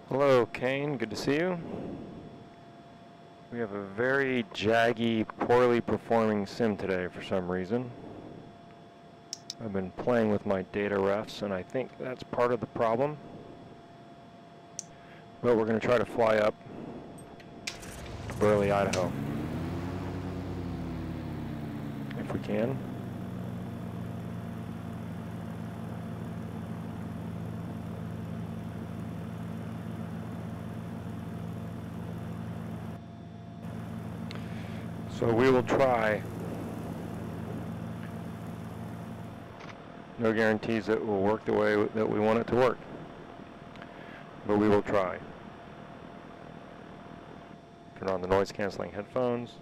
Hello, Kane. Good to see you. We have a very jaggy, poorly performing sim today for some reason. I've been playing with my data refs, and I think that's part of the problem. But we're going to try to fly up to Burley, Idaho, if we can. So we will try. No guarantees that it will work the way that we want it to work, but we will try. Turn on the noise canceling headphones.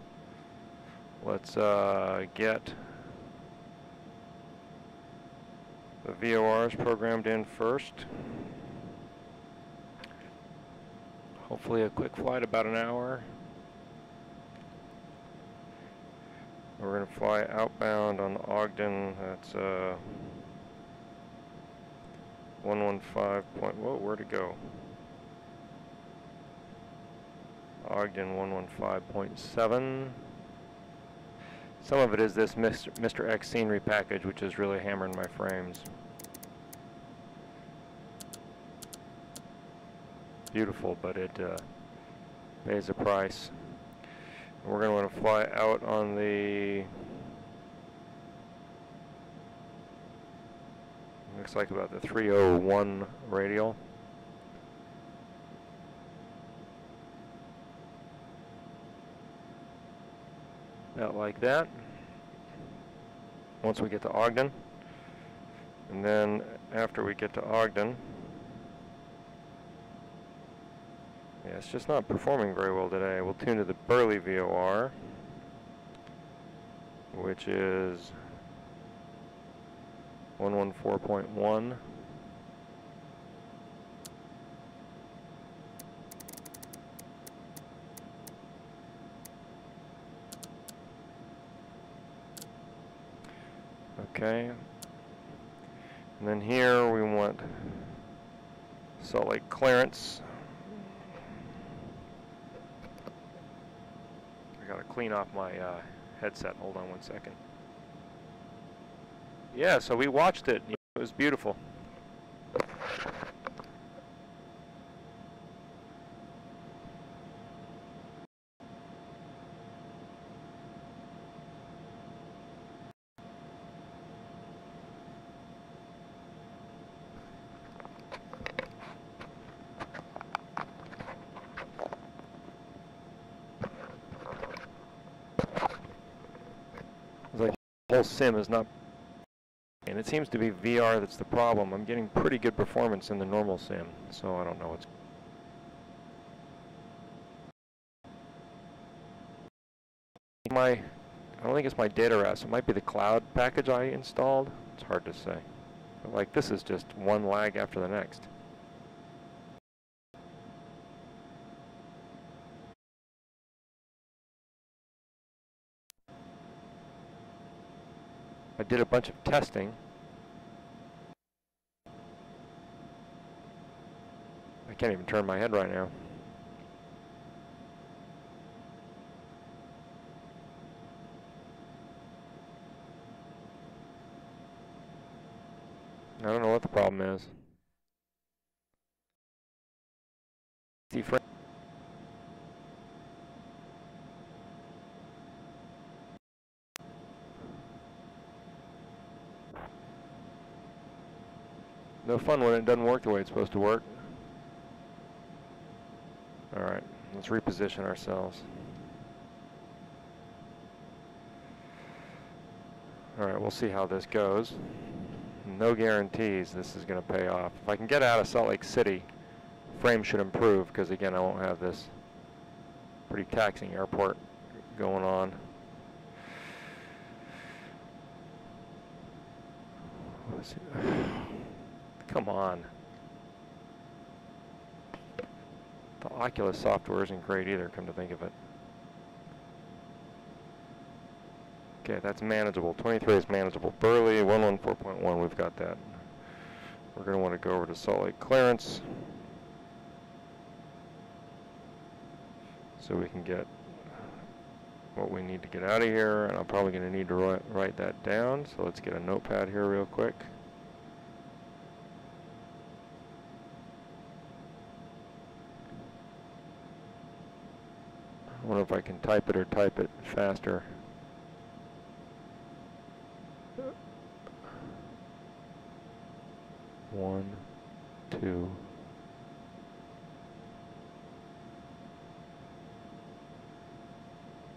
Let's get the VORs programmed in first. Hopefully a quick flight, about an hour. We're going to fly outbound on Ogden. That's 115 point, whoa, where'd it go? Ogden 115.7. Some of it is this Mr. X scenery package, which is really hammering my frames. Beautiful, but it pays a price. We're going to want to fly out on the, looks like about the 301 radial. About like that. Once we get to Ogden. And then after we get to Ogden, yeah, it's just not performing very well today. We'll tune to the Burley VOR, which is 114.1. Okay. And then here we want Salt Lake clearance. I gotta clean off my headset. Hold on one second. Yeah, so we watched it. It was beautiful. It's like the whole sim is not, and it seems to be VR that's the problem. I'm getting pretty good performance in the normal sim, so I don't know what's. I don't think it's my data refs. It might be the cloud package I installed. It's hard to say. But like this is just one lag after the next. I did a bunch of testing. I can't even turn my head right now. I don't know what the problem is. No fun when it doesn't work the way it's supposed to work. Alright, let's reposition ourselves. Alright, we'll see how this goes. No guarantees this is going to pay off. If I can get out of Salt Lake City, frame should improve, because again I won't have this pretty taxing airport going on. Come on. The Oculus software isn't great either, come to think of it. Okay, that's manageable. 23 is manageable. Burley, 114.1, we've got that. We're going to want to go over to Salt Lake clearance. so we can get what we need to get out of here, and I'm probably going to need to write that down, so let's get a notepad here real quick. I wonder if I can type it or type it faster. One, two.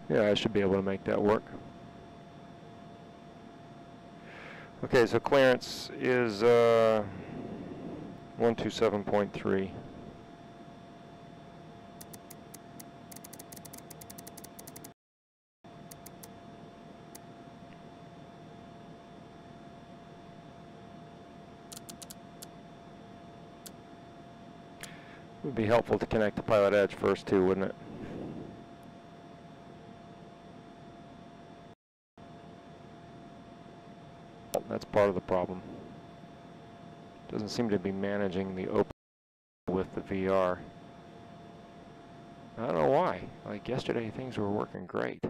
Yeah, I should be able to make that work. Okay, so clearance is 127.3. It would be helpful to connect the pilot edge first too, wouldn't it? That's part of the problem. Doesn't seem to be managing the open with the VR. I don't know why. Like yesterday, things were working great.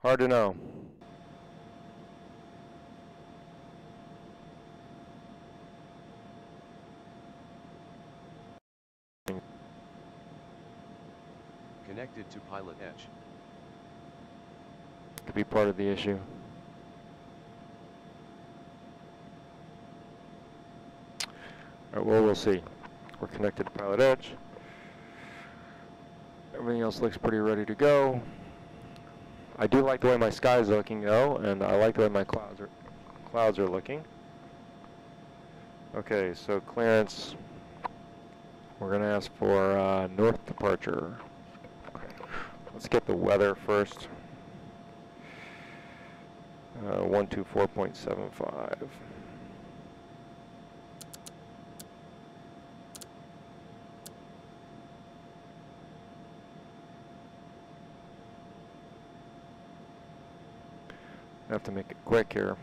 Hard to know. Connected to pilot edge. Could be part of the issue. All right, well, we'll see. We're connected to pilot edge. Everything else looks pretty ready to go. I do like the way my sky is looking though, and I like the way my clouds are looking. Okay, so clearance. We're going to ask for north departure. Let's get the weather first. 124.75. I have to make it quick here.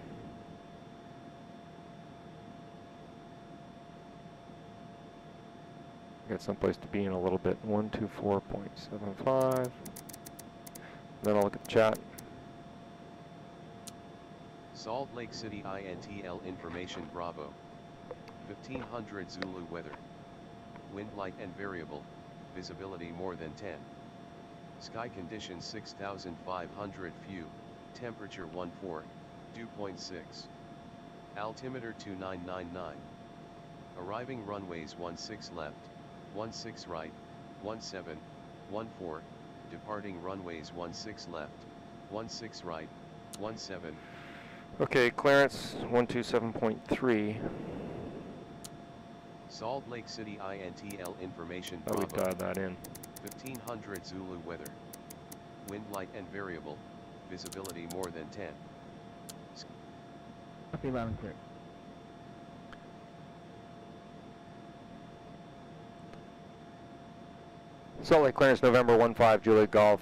Got someplace to be in a little bit. 124.75. Then I'll look at the chat. Salt Lake City INTL information Bravo. 1500 Zulu weather. Wind light and variable. Visibility more than 10. Sky conditions 6500 few. Temperature 14, dew point 6. Altimeter 2999. Arriving runways 16 left, 16 right, 17, 14. Departing runways 16 left, 16 right, 17. Okay, clearance 127.3. Salt Lake City INTL information Oh, we Bravo. dialed that in. 1500 Zulu weather. Wind light and variable. Visibility more than 10. Copy loud and clear. Salt Lake clearance November 15 Juliet Golf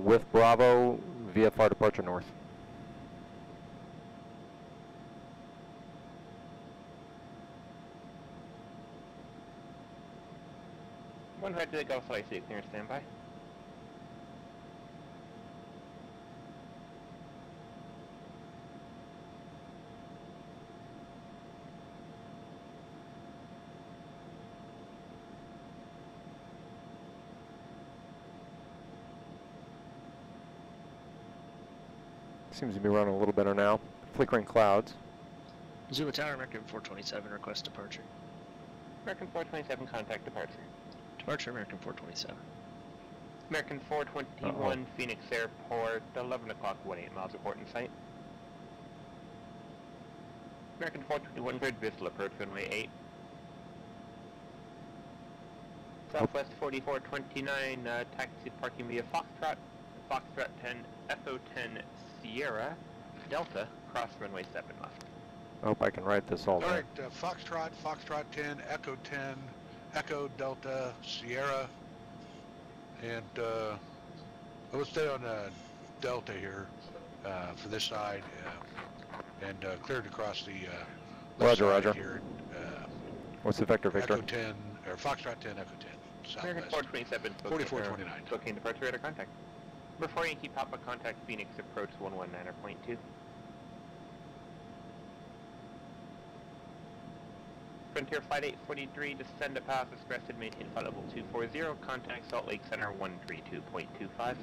with Bravo, VFR departure north. One right to the Gulf Salt Lake clearance standby. Seems to be running a little better now. Flickering clouds. Zulu Tower, American 427, request departure. American 427, contact departure. Departure, American 427. American 421, Phoenix Airport, 11 o'clock, 18 miles, report in sight. American 421, grid Vistula, approach runway 8. Southwest 4429, taxi parking via Foxtrot, Foxtrot 10, Echo 10, Sierra, Delta, cross runway 7 left. I hope I can write this all down. Alright, Foxtrot, Foxtrot 10, Echo 10, Echo Delta Sierra, and I will stay on Delta here for this side, and cleared across the left Roger, side roger. here. What's the vector, Victor? Echo 10 or Foxtrot 10, Echo 10, American southwest. 427. 4429. Booking departure radar contact. Before Yankee Papa contact Phoenix approach 119.2. Frontier Flight 843, descend to pass express and maintain flight level 240, contact Salt Lake Center 132.25.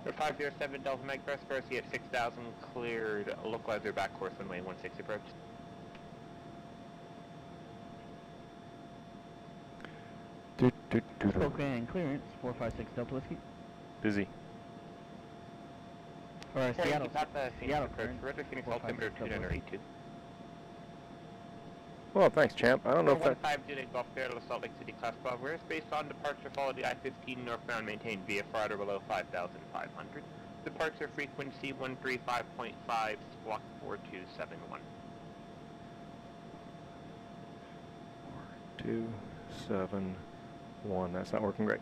For 507 Delta Meg Press, Garcia at 6,000, cleared localizer back course runway 16 approach. Spokane clearance, 456 Delta Whiskey. Busy. Or Seattle. Seattle approach, Roger Phoenix altimeter 2982. Well, thanks, champ. I don't know if that... 15 Juliet Golf Sierra Salt Lake City Class 12 airspace on departure, follow the I-15 northbound, maintain VFR at or below 5,500. Departure frequency 135.5, squawk 4271. 4271. That's not working great.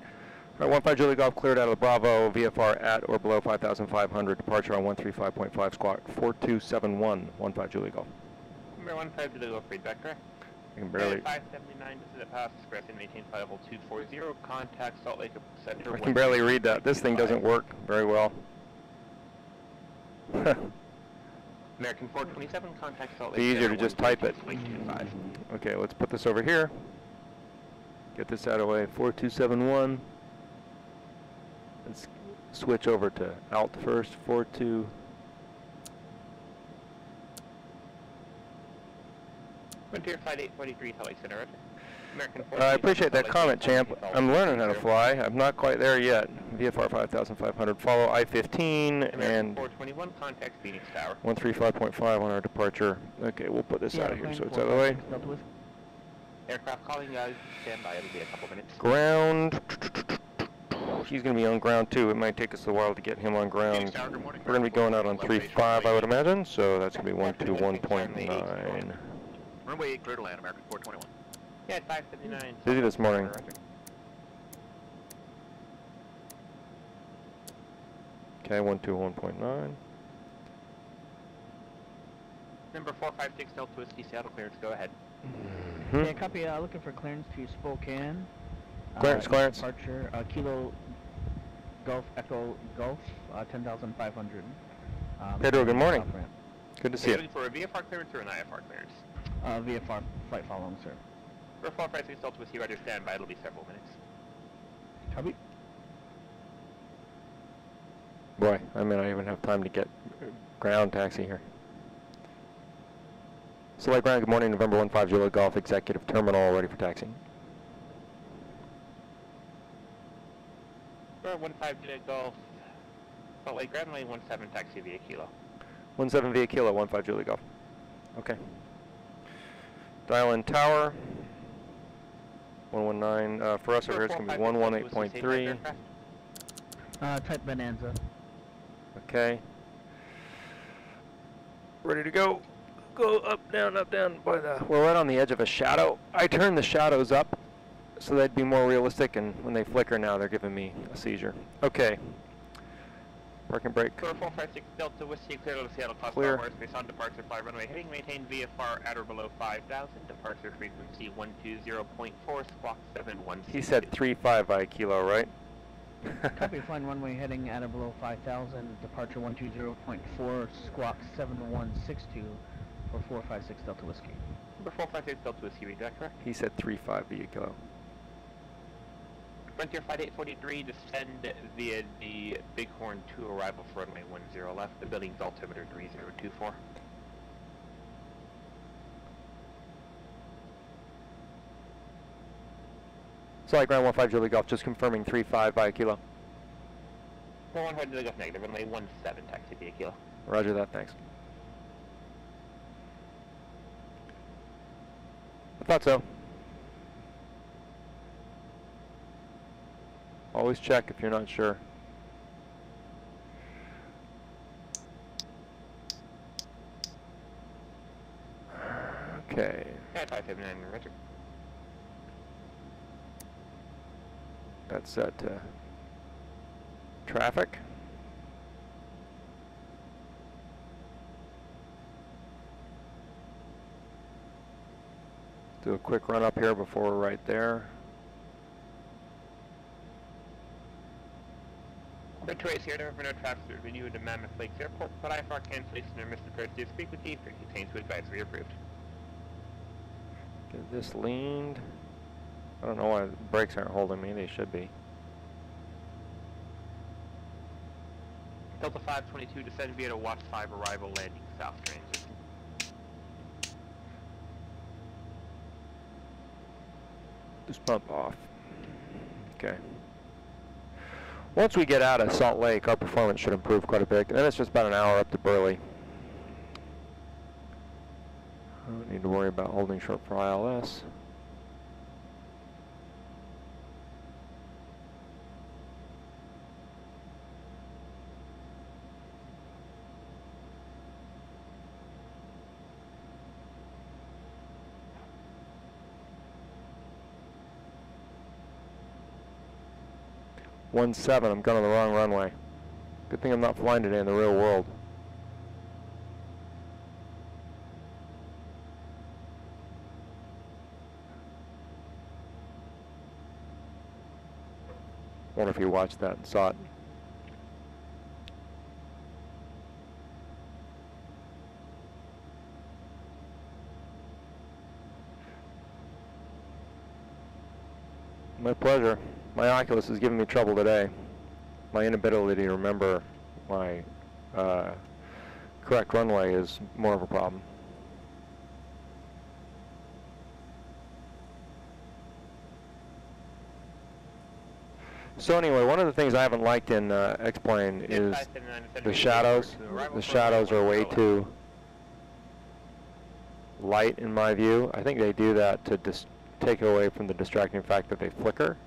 All right, 15 Juliet Golf cleared out of the Bravo, VFR at or below 5,500. Departure on 135.5, squawk 4271. 15 Juliet Golf. Number 15 Juliet Golf, read back correct. I can barely... 579, this is a pass, express and maintain flight level 240, contact Salt Lake Center. I can barely read that. This thing doesn't work very well. American 427, contact Salt Lake Be easier Center to just type it. 132.25. Okay, let's put this over here. Get this out of the way. 4271. Let's switch over to alt first. 42. Frontier Flight 843, Salt Lake Center, Roger. American I appreciate that comment, champ. I'm learning how to fly. I'm not quite there yet. VFR 5,500. Follow I-15 and 421, contact Phoenix Tower. 135.5 on our departure. Okay, we'll put this out of here so it's out of the way. Aircraft calling, stand by. It'll be a couple minutes. Ground. He's going to be on ground too. It might take us a while to get him on ground. We're going to be going out on 3.5, I would imagine. So that's going to be 121.9. Runway 8 clear to land, American 421. Yeah, 579. Busy this morning. Okay, 121.9. Number 456 Delta Whiskey, Seattle clearance, go ahead. Yeah, copy. Looking for clearance to Spokane. Clearance. Departure, Kilo Golf Echo Golf, 10,500. Pedro, good morning. Good to see you. Looking for a VFR clearance or an IFR clearance? VFR flight following, sir. For 456 Delta Whiskey, Roger, stand by. It'll be several minutes. Copy. Boy, I may not even have time to get ground taxi here. Select ground, good morning, November 15 Juliet Golf Executive Terminal, ready for taxiing. For 15 Juliet Golf, Salt Lake Grand Lane 17, taxi via Kilo. 17 via Kilo, 15 Juliet Golf. Okay. Dial in tower. 119, for us over here it's going to be 118.3. Type Bonanza. Okay. Ready to go. Go up, down, by the... We're right on the edge of a shadow. I turned the shadows up so they'd be more realistic, and when they flicker now, they're giving me a seizure. Okay. Park and brake. 456 Delta Whiskey, clear to Seattle Class Clear. 5 airspace on departure, fly runway heading, maintain VFR at or below 5,000, departure frequency 120.4, squawk 716. He said 3.5 by Kilo, right? Copy, flying runway heading at or below 5,000, departure 120.4, squawk 7162 for 456 Delta Whiskey. Number 456 Delta Whiskey, read that correct? He said 3.5 via Kilo. Frontier Flight 843, descend via the Bighorn 2 arrival for runway 10 left, the building's altimeter 3024. Solid ground 15 Juliet Golf, just confirming 3.5 via Kilo. 415 Juliet Golf negative, runway 17, taxi via Kilo. Roger that, thanks. I thought so. Always check if you're not sure. Okay. Yeah, 579, roger. That's set to traffic. Do a quick run up here before we're right there. Quick trace here, never no traffic to renew into Mammoth Lakes Airport, but I for cancellation or missed the first to speak with you, contains to advisory approved. Get this leaned. I don't know why the brakes aren't holding me, they should be. Delta 522 descend via to Watch 5 arrival landing south transit. Just bump off. Okay. Once we get out of Salt Lake, our performance should improve quite a bit. And then it's just about an hour up to Burley. I don't need to worry about holding short for ILS. .17, I'm going on the wrong runway. Good thing I'm not flying today in the real world. Wonder if you watched that and saw it. My pleasure. My Oculus is giving me trouble today. My inability to remember my correct runway is more of a problem. So anyway, one of the things I haven't liked in X-Plane is the shadows. The shadows are way too light in my view. I think they do that to take away from the distracting fact that they flicker.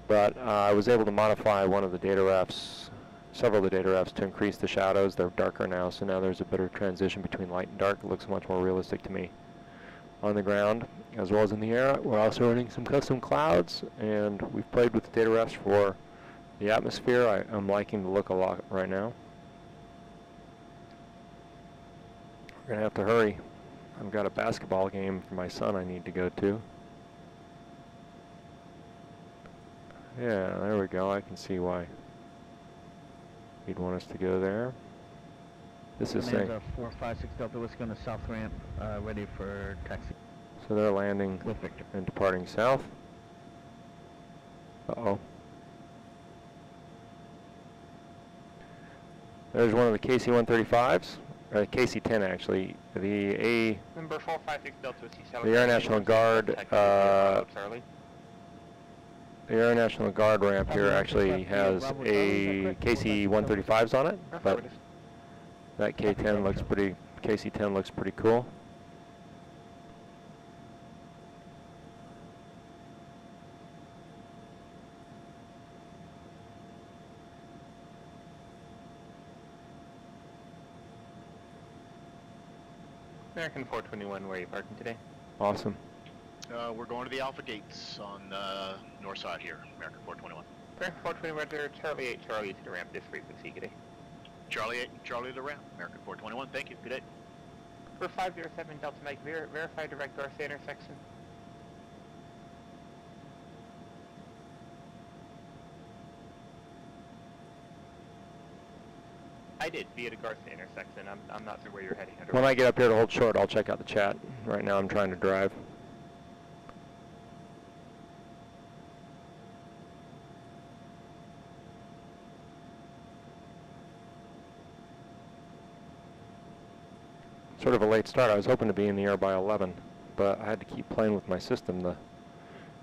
But I was able to modify one of the data refs, several of the data refs, to increase the shadows. They're darker now, so now there's a better transition between light and dark. It looks much more realistic to me on the ground as well as in the air. We're also running some custom clouds, and we've played with the data refs for the atmosphere. I'm liking the look a lot right now. We're going to have to hurry. I've got a basketball game for my son I need to go to. Yeah, there we go. I can see why he'd want us to go there. This is saying... a 456 Delta Whiskey on the south ramp, ready for taxi. So they're landing With Victor. and departing south. Uh-oh. There's one of the KC-135s. KC-10 actually. The Number 456 Delta Whiskey. The Air National Guard, the Air National Guard ramp here actually has a KC-135s on it, but that K-10 looks pretty, KC-10 looks pretty cool. American 421, where are you parking today? Awesome. We're going to the Alpha Gates on the north side here, American 421. American 421, Roger, Charlie 8, Charlie to the ramp, this frequency, good day. Charlie 8, Charlie to the ramp, American 421, thank you, good day. For 507 Delta Mike, verify direct Garcia intersection. I did, via the Garcia intersection. I'm not sure where you're heading. When I get up here to hold short, I'll check out the chat. Right now I'm trying to drive. Sort of a late start. I was hoping to be in the air by 11, but I had to keep playing with my system. The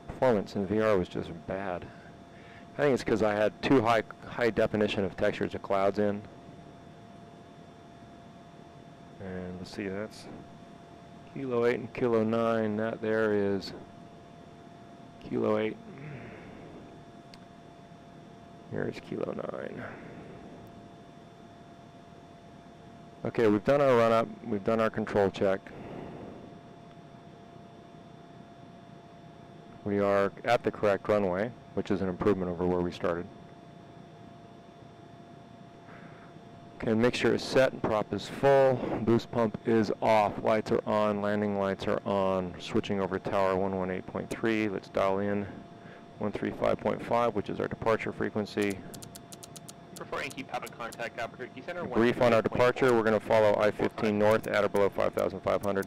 performance in VR was just bad. I think it's because I had too high definition of textures of clouds in. And let's see, that's Kilo 8 and Kilo 9. That there is Kilo 8. Here's Kilo 9. Okay, we've done our run-up. We've done our control check. We are at the correct runway, which is an improvement over where we started. Okay, mixture is set and prop is full. Boost pump is off. Lights are on. Landing lights are on. Switching over to tower 118.3. Let's dial in 135.5, which is our departure frequency. Before Yankee Papa contact Albuquerque Center. Brief on our departure. We're going to follow I-15 north at or below 5,500.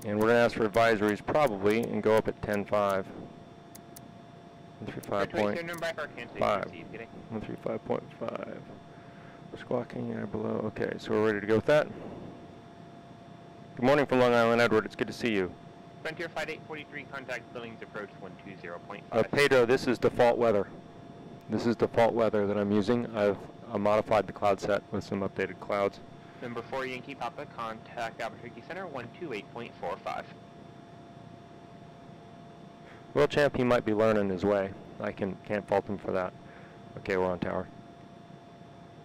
And we're going to ask for advisories probably and go up at 10.5. 135.5. 135.5. Squawking at or below. Okay, so we're ready to go with that. Good morning from Long Island, Edward. It's good to see you. Frontier Flight 843, contact Billings approach 120.5. Pedro, this is default weather. This is default weather that I'm using. I've modified the cloud set with some updated clouds. Number 4 Yankee Papa, contact Albuquerque Center 128.45. Well, champ, he might be learning his way. I can't fault him for that. Okay, we're on tower.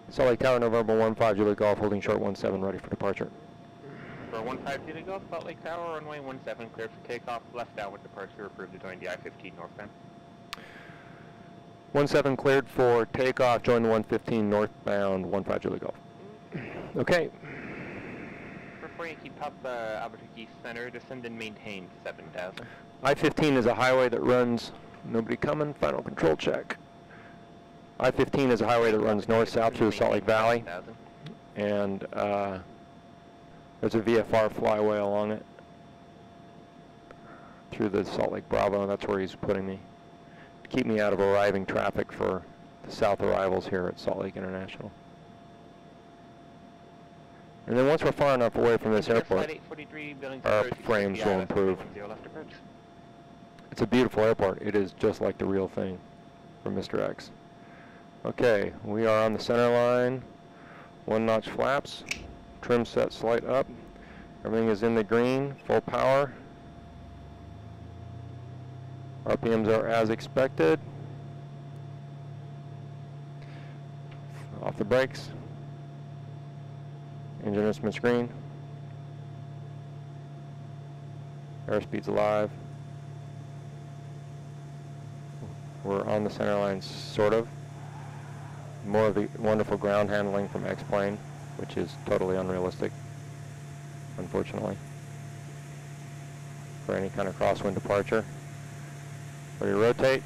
Salt Lake Tower, November 15, Juliet Golf, holding short 17, ready for departure. For 15 Juliet Golf, Salt Lake Tower, runway 17, clear for takeoff, left downwind departure, approved to join the I-15 northbound. 17 cleared for takeoff, join the 115 northbound, 15 Juliet Golf. Okay. Before Yankee Papa, Albuquerque Center, descend and maintain 7,000. I-15 is a highway that runs, nobody coming, final control check. I-15 is a highway that runs north-south through the Salt Lake Valley. And there's a VFR flyway along it through the Salt Lake Bravo. That's where he's putting me to keep me out of arriving traffic for the south arrivals here at Salt Lake International. And then once we're far enough away from this airport, our frames will improve. It's a beautiful airport. It is just like the real thing from Mr. X. Okay, we are on the center line. 1-notch flaps. Trim set slight up. Everything is in the green. Full power. RPMs are as expected. Off the brakes. Engine instrument screen. Airspeed's alive. We're on the center line, sort of. More of the wonderful ground handling from X-Plane, which is totally unrealistic, unfortunately, for any kind of crosswind departure. Ready to rotate.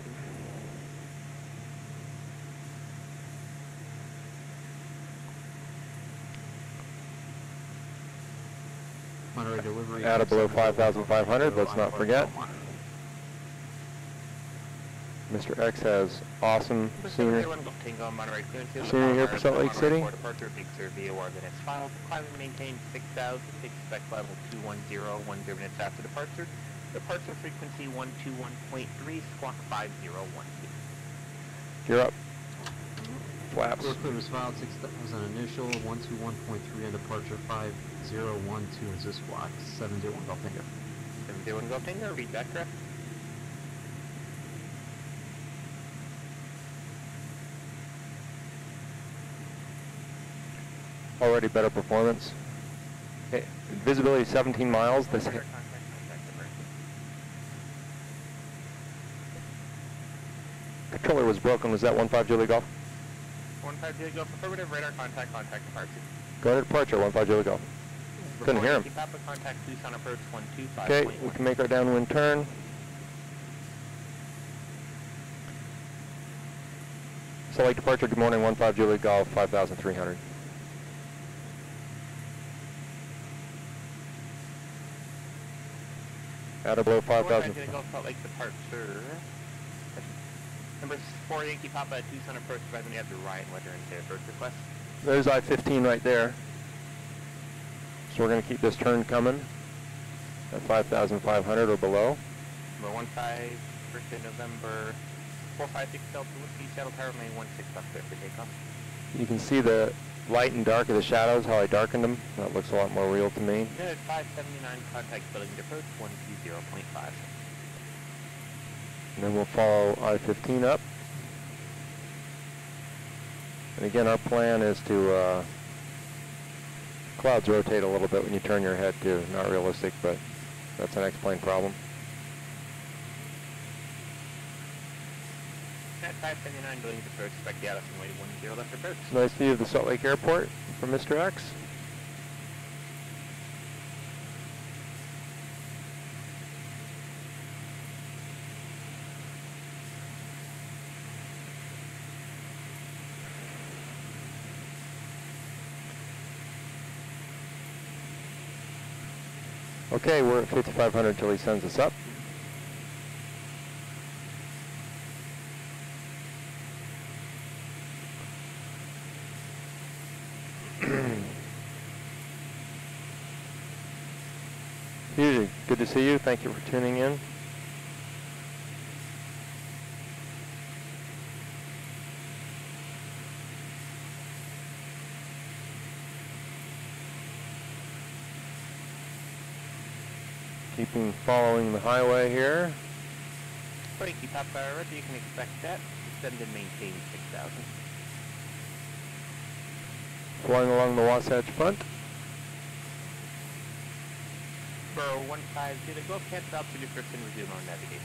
Monterey delivery. At or below 5,500, let's not forget. Mr. X has awesome scenery here for Salt Lake City. Departure, Big Sur via Wilderness filed. Climate maintained 6,000. Expect level 210, 10 minutes after departure. Departure frequency 121.3, squawk 5012. You're up. Flaps. Floor clear was filed 6,000 initial, 121.3 and departure 5012 is this squawk, 701 Golf Tango. 701 Golf Tango, read back correct. Already better performance. Okay. Visibility 17 miles. This controller was broken. Was that 15 Juliet Golf? 15 Juliet Golf, affirmative, radar contact departure. Go to departure, 15 Juliet Golf. Couldn't hear him. Contact Tucson approach 125. Okay, we can make our downwind turn. Salt Lake departure, good morning, 15 Juliet Golf, 5,300. At or below 5,000. Salt Lake departure. Number 4 Yankee Papa, Tucson approach, advising you have the Ryan weather and approach request. There's I-15 right there. So we're going to keep this turn coming at 5,500 or below. Number 15, 1st of November, 456 Delta Whiskey, Seattle Tower, main 16 up there for takeoff. You can see the light and dark of the shadows, how I darkened them. That looks a lot more real to me. Good, 579, contact building approach 120.5. And then we'll follow I-15 up. And again, our plan is to, clouds rotate a little bit when you turn your head too. Not realistic, but that's an X-plane problem. At 579, buildings approach, expect the Addison Way 10 left approach. Nice view of the Salt Lake Airport from Mr. X. Okay, we're at 5,500 till he sends us up. Hugh, good to see you. Thank you for tuning in. Following the highway here. Break, keep up road, you can expect that. Descend and maintain 6,000. Flying along the Wasatch Front. Burrow 150, go cancel altitude restriction, resume on navigation.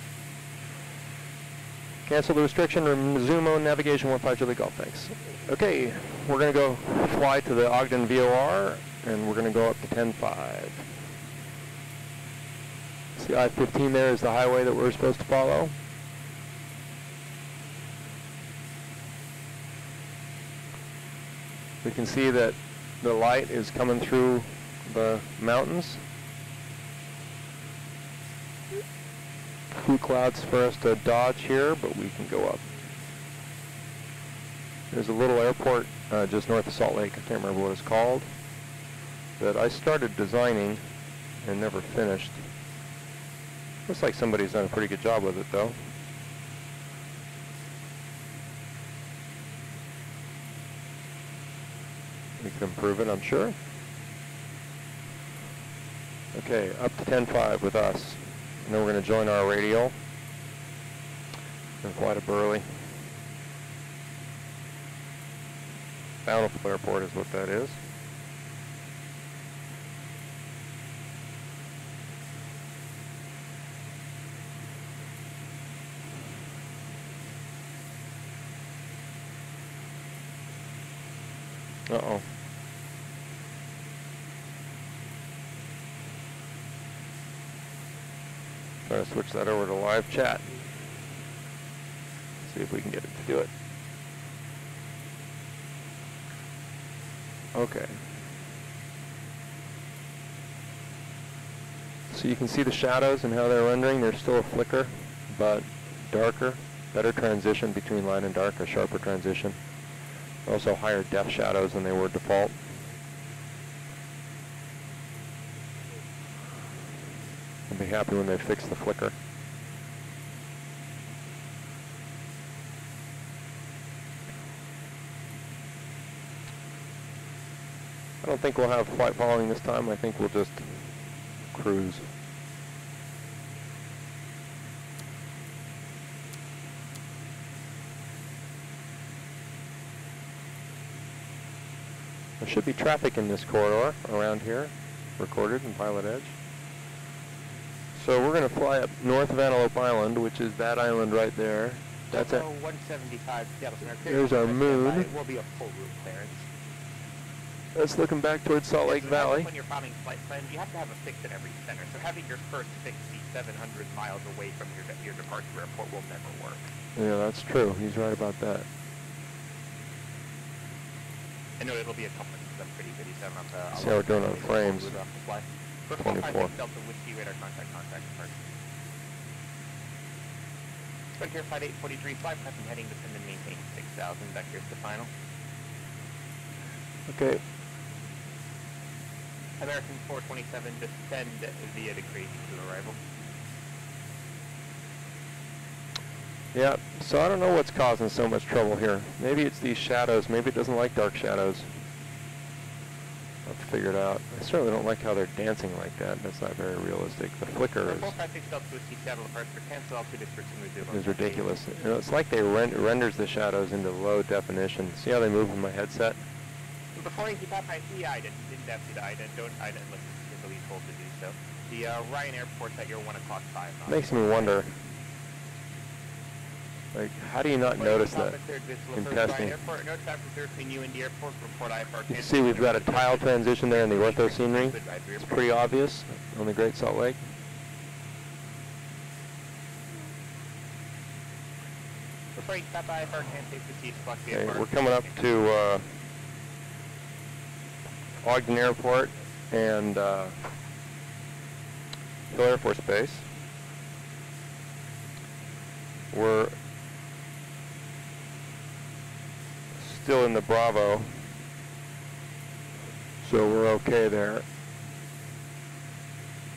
Cancel the restriction, resume on navigation 15 Julie Golf, thanks. Okay, we're going to go fly to the Ogden VOR, and we're going to go up to 10.5. See I-15 there is the highway that we're supposed to follow. We can see that the light is coming through the mountains. A few clouds for us to dodge here, but we can go up. There's a little airport just north of Salt Lake, I can't remember what it's called, that I started designing and never finished. Looks like somebody's done a pretty good job with it, though. We can improve it, I'm sure. Okay, up to 10.5 with us. And then we're going to join our radial and fly to Burley. Bountiful Airport is what that is. Uh-oh. Try to switch that over to live chat. See if we can get it to do it. Okay. So you can see the shadows and how they're rendering. There's still a flicker, but darker. Better transition between light and dark, a sharper transition. Also higher depth shadows than they were default. I'll be happy when they fix the flicker. I don't think we'll have flight following this time. I think we'll just cruise. There should be traffic in this corridor around here, recorded in Pilot Edge. So we're going to fly up north of Antelope Island, which is that island right there. That's it. 175 Seattle Center. There's our moon. It will be a full route clearance. That's looking back towards Salt Lake Valley. When you're filing flight plans, you have to have a fix at every center. So having your first fix be 700 miles away from your departure airport will never work. Yeah, that's true. He's right about that. I know it'll be a couple because I'm pretty busy, so I'm not see how we're doing on frames. 24. Delta Whiskey radar contact departure. Frontier Flight 843 flight path and heading descend and maintain 6,000. Back here's the final. Okay. American 427 descend via the crazy to arrival. Yeah, so I don't know what's causing so much trouble here. Maybe it's these shadows. Maybe it doesn't like dark shadows. I'll have to figure it out. I certainly don't like how they're dancing like that. That's not very realistic. The flicker is ridiculous. You know, it's like they renders the shadows into low definition. See how they move in my headset? Before you keep up, I see IDA. Didn't have to IDA. Don't IDA unless it's really told to do so. The Ryan Airport's at your 1 o'clock 5. Makes me wonder. Like, how do you not notice that in testing? Airport, no traffic clear between you and the airport. Report IFR. You can see we've got a tile transition there in the ortho scenery. It's pretty obvious on the Great Salt Lake. Before you stop IFR, can't take the seats, block the Okay, airport. we're coming up to Ogden Airport and Hill Air Force Base. We're still in the Bravo, so we're okay there.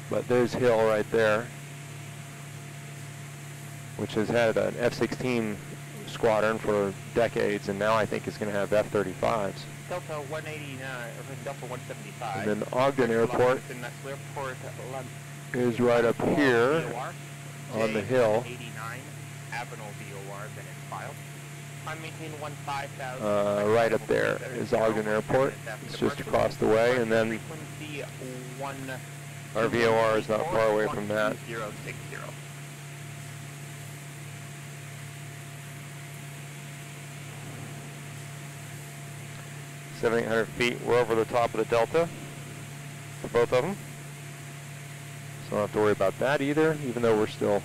But there's Hill right there, which has had an F-16 squadron for decades, and now I think it's going to have F-35s. Delta 189, or Delta 175. And then Ogden Airport is right up here on the hill. 89, Avenel VOR, then it's filed. I maintain 15,000. Right up there is Ogden Airport. It's just across the way, and then our VOR is not far away from that. 060. 7,800 feet. We're over the top of the Delta for both of them. So I don't have to worry about that either, even though we're still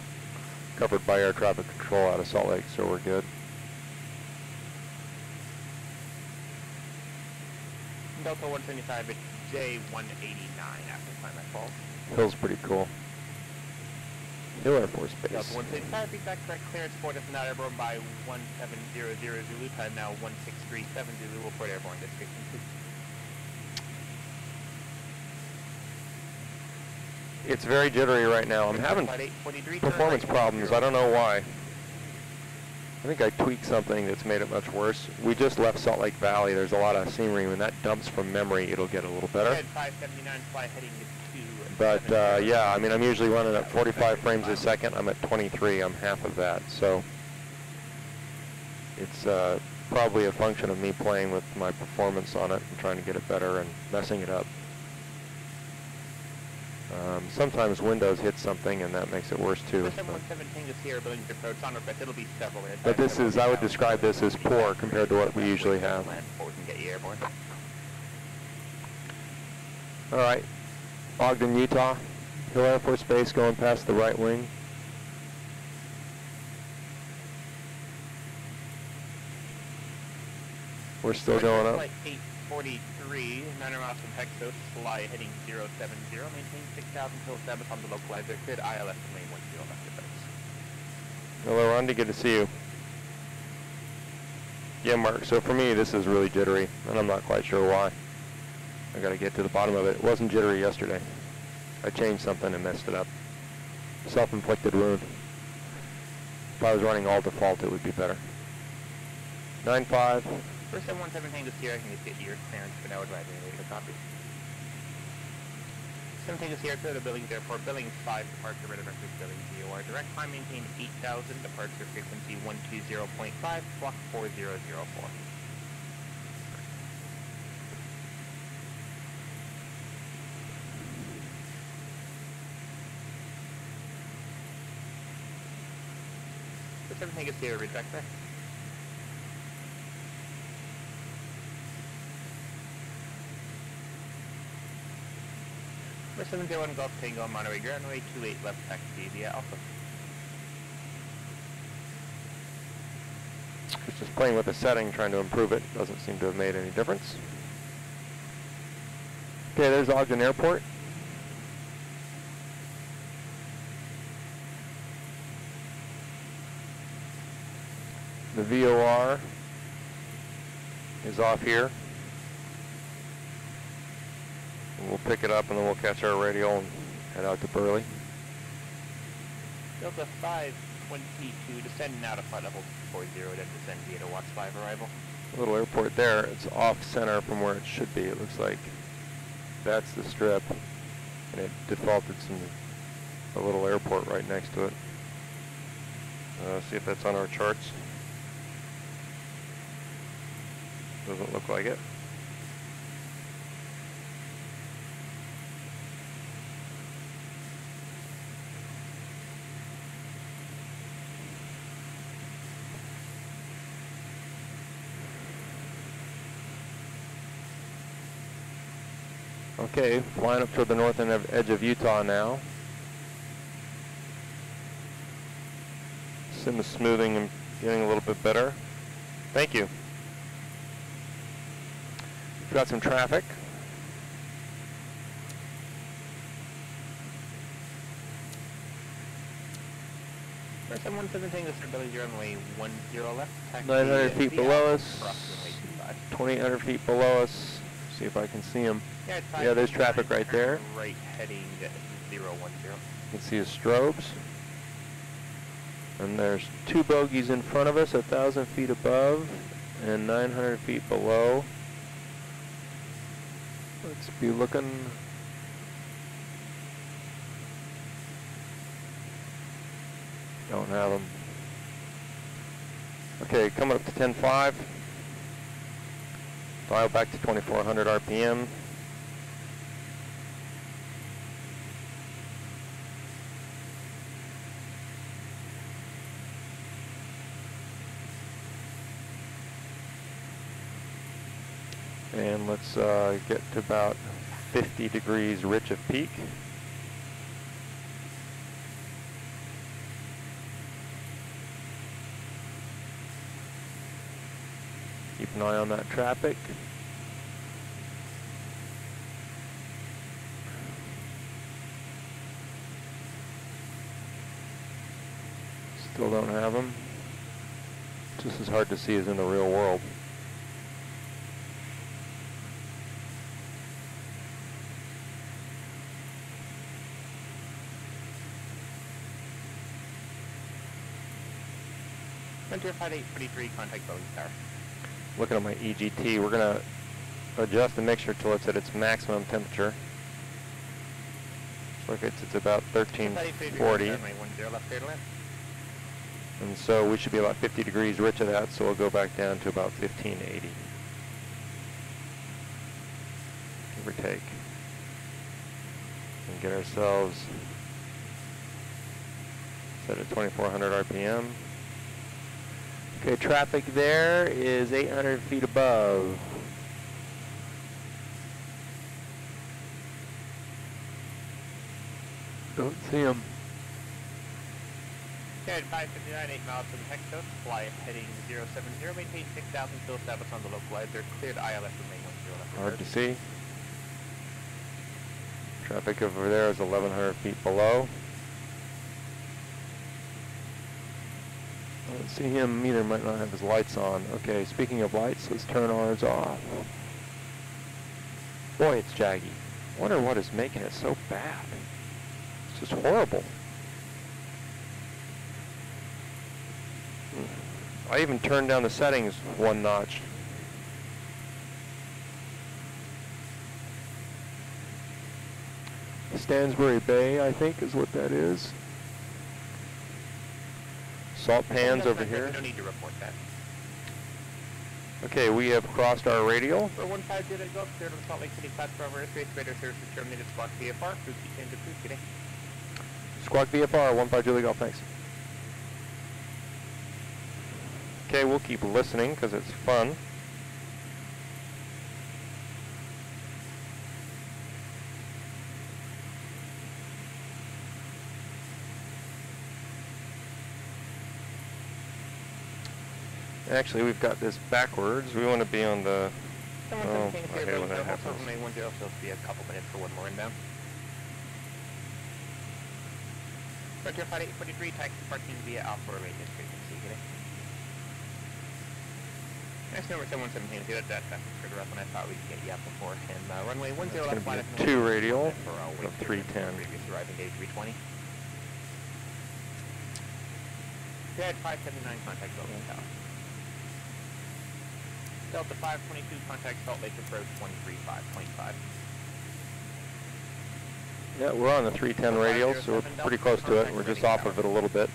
covered by air traffic control out of Salt Lake, so we're good. Delta 175 at J189 after climate falls. Hill's pretty cool. Hill Air Force Base. Delta 175, feet back correct clearance port is not airborne by 1700 Zulu, time now 1637 Zulu, will port airborne district. It's very jittery right now. I'm having performance problems. I don't know why. I think I tweaked something that's made it much worse. We just left Salt Lake Valley. There's a lot of scenery. When that dumps from memory, it'll get a little better. 579, fly heading to 2. But yeah, I mean, I'm usually running at 45 frames a second. I'm at 23. I'm half of that. So it's probably a function of me playing with my performance on it and trying to get it better and messing it up. Sometimes Windows hits something and that makes it worse too. But this is, I would describe this as poor compared to what we usually have. All right, Ogden, Utah, Hill Air Force Base going past the right wing. We're still going up. 843, 9 miles from Hexos, fly heading 070, maintain 6,000 till 7 on the localizer, grid ILS lane 10 left defense. Hello, Randy, good to see you. Yeah, Mark, so for me, this is really jittery, and I'm not quite sure why. I gotta get to the bottom of it. It wasn't jittery yesterday. I changed something and messed it up. Self-inflicted wound. If I was running all default, it would be better. 9-5. First 717 Tango Sierra, can you get your clearance for now advising later copy. 7 Tango Sierra, clear the Billings Airport, Billings 5, departure, red reference Billings VOR, direct climb maintained 8,000, departure frequency 120.5, block 4004. The 7 Tango Sierra, reject back. For 701 Golf Tango, Monterey, runway 28 left taxi via Alpha. It's just playing with the setting, trying to improve it. Doesn't seem to have made any difference. Okay, there's Ogden Airport. The VOR is off here. We'll pick it up and then we'll catch our radial and head out to Burley. Delta 522, descend now to flight level 40, then descend via to Watts 5 arrival. Little airport there. It's off center from where it should be. It looks like that's the strip, and it defaulted a little airport right next to it. See if that's on our charts. Doesn't look like it. Okay, flying up toward the north end of edge of Utah now. Sim is smoothing and getting a little bit better. Thank you. We've got some traffic. First, I'm 117 to stability runway 10 left. Taxi 900 feet via below us. cross runway 25. 2,800 feet below us. See if I can see him. Yeah, it's Yeah, there's traffic right there. Right, heading 010. You can see his strobes. And there's two bogies in front of us, 1,000 feet above and 900 feet below. Let's be looking. Don't have them. Okay, coming up to 10.5. Dial back to 2,400 RPM. And let's get to about 50 degrees rich of peak. Keep an eye on that traffic. Still don't have them. Just as hard to see as in the real world. Frontier 5843, contact Burley Tower. Looking at my EGT, we're going to adjust the mixture till it's at its maximum temperature. Look, it's about 1340. Runway 10 left, clear to land. And so we should be about 50 degrees rich of that, so we'll go back down to about 1580. Give or take. And get ourselves set at 2,400 RPM. Okay, traffic there is 800 feet above. Don't see him. Okay, 559, 8 miles from Texas, fly heading 070, maintain 6,000, still established on the localizer, cleared ILS remain 10 left. Hard to see. Traffic over there is 1,100 feet below. I don't see him either, might not have his lights on. Okay, speaking of lights, let's turn ours off. Boy, it's jaggy. Wonder what is making it so bad. It's just horrible. I even turned down the settings one notch. Stansbury Bay, I think, is what that is. Salt pans over here. You don't need to report that. Okay, we have crossed our radial. For 150, go up cleared on Salt Lake City Class Bravo airspace, radar services terminated, squawk VFR, cruise descend to cruise, good day. Squawk VFR, 15 Julie Golf, thanks. Okay, we'll keep listening because it's fun. Actually, we've got this backwards. We want to be on the... Oh, I hate when that happens. May 10, so it'll be a couple minutes for one more inbound. Frontier 5843, taxi parking via Alpha maintenance frequency, good day. Next number 7117, see that traffic further up when I thought we could get you out before. And runway 10 left, flight at 2 radial of 310. Previous arriving gauge 320. Dead 579, contact Burley Tower. Delta 522, contact Salt Lake approach 135.5. Yeah, we're on the 310 radial, so we're pretty close to it. We're just off of it a little bit.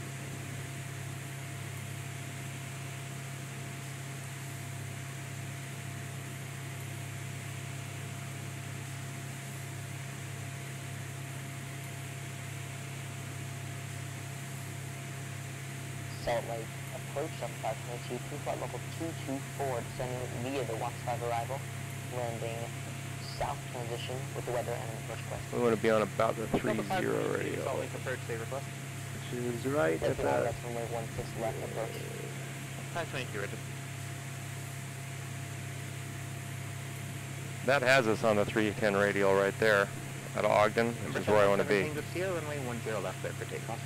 Salt Lake approach 7522, pre-flight level 224, descending via the Watts 5 arrival, landing south transition with the weather and an approach request. We want to be on about the 30 Delta 5 radio, Salt Lake approach, say request. which is right at Delta 9, that. that's runway 16 left approach. 522 ready. That has us on the 310 radial right there at Ogden, which is where I want to be. Tango Sierra, runway 10 left there for takeoff.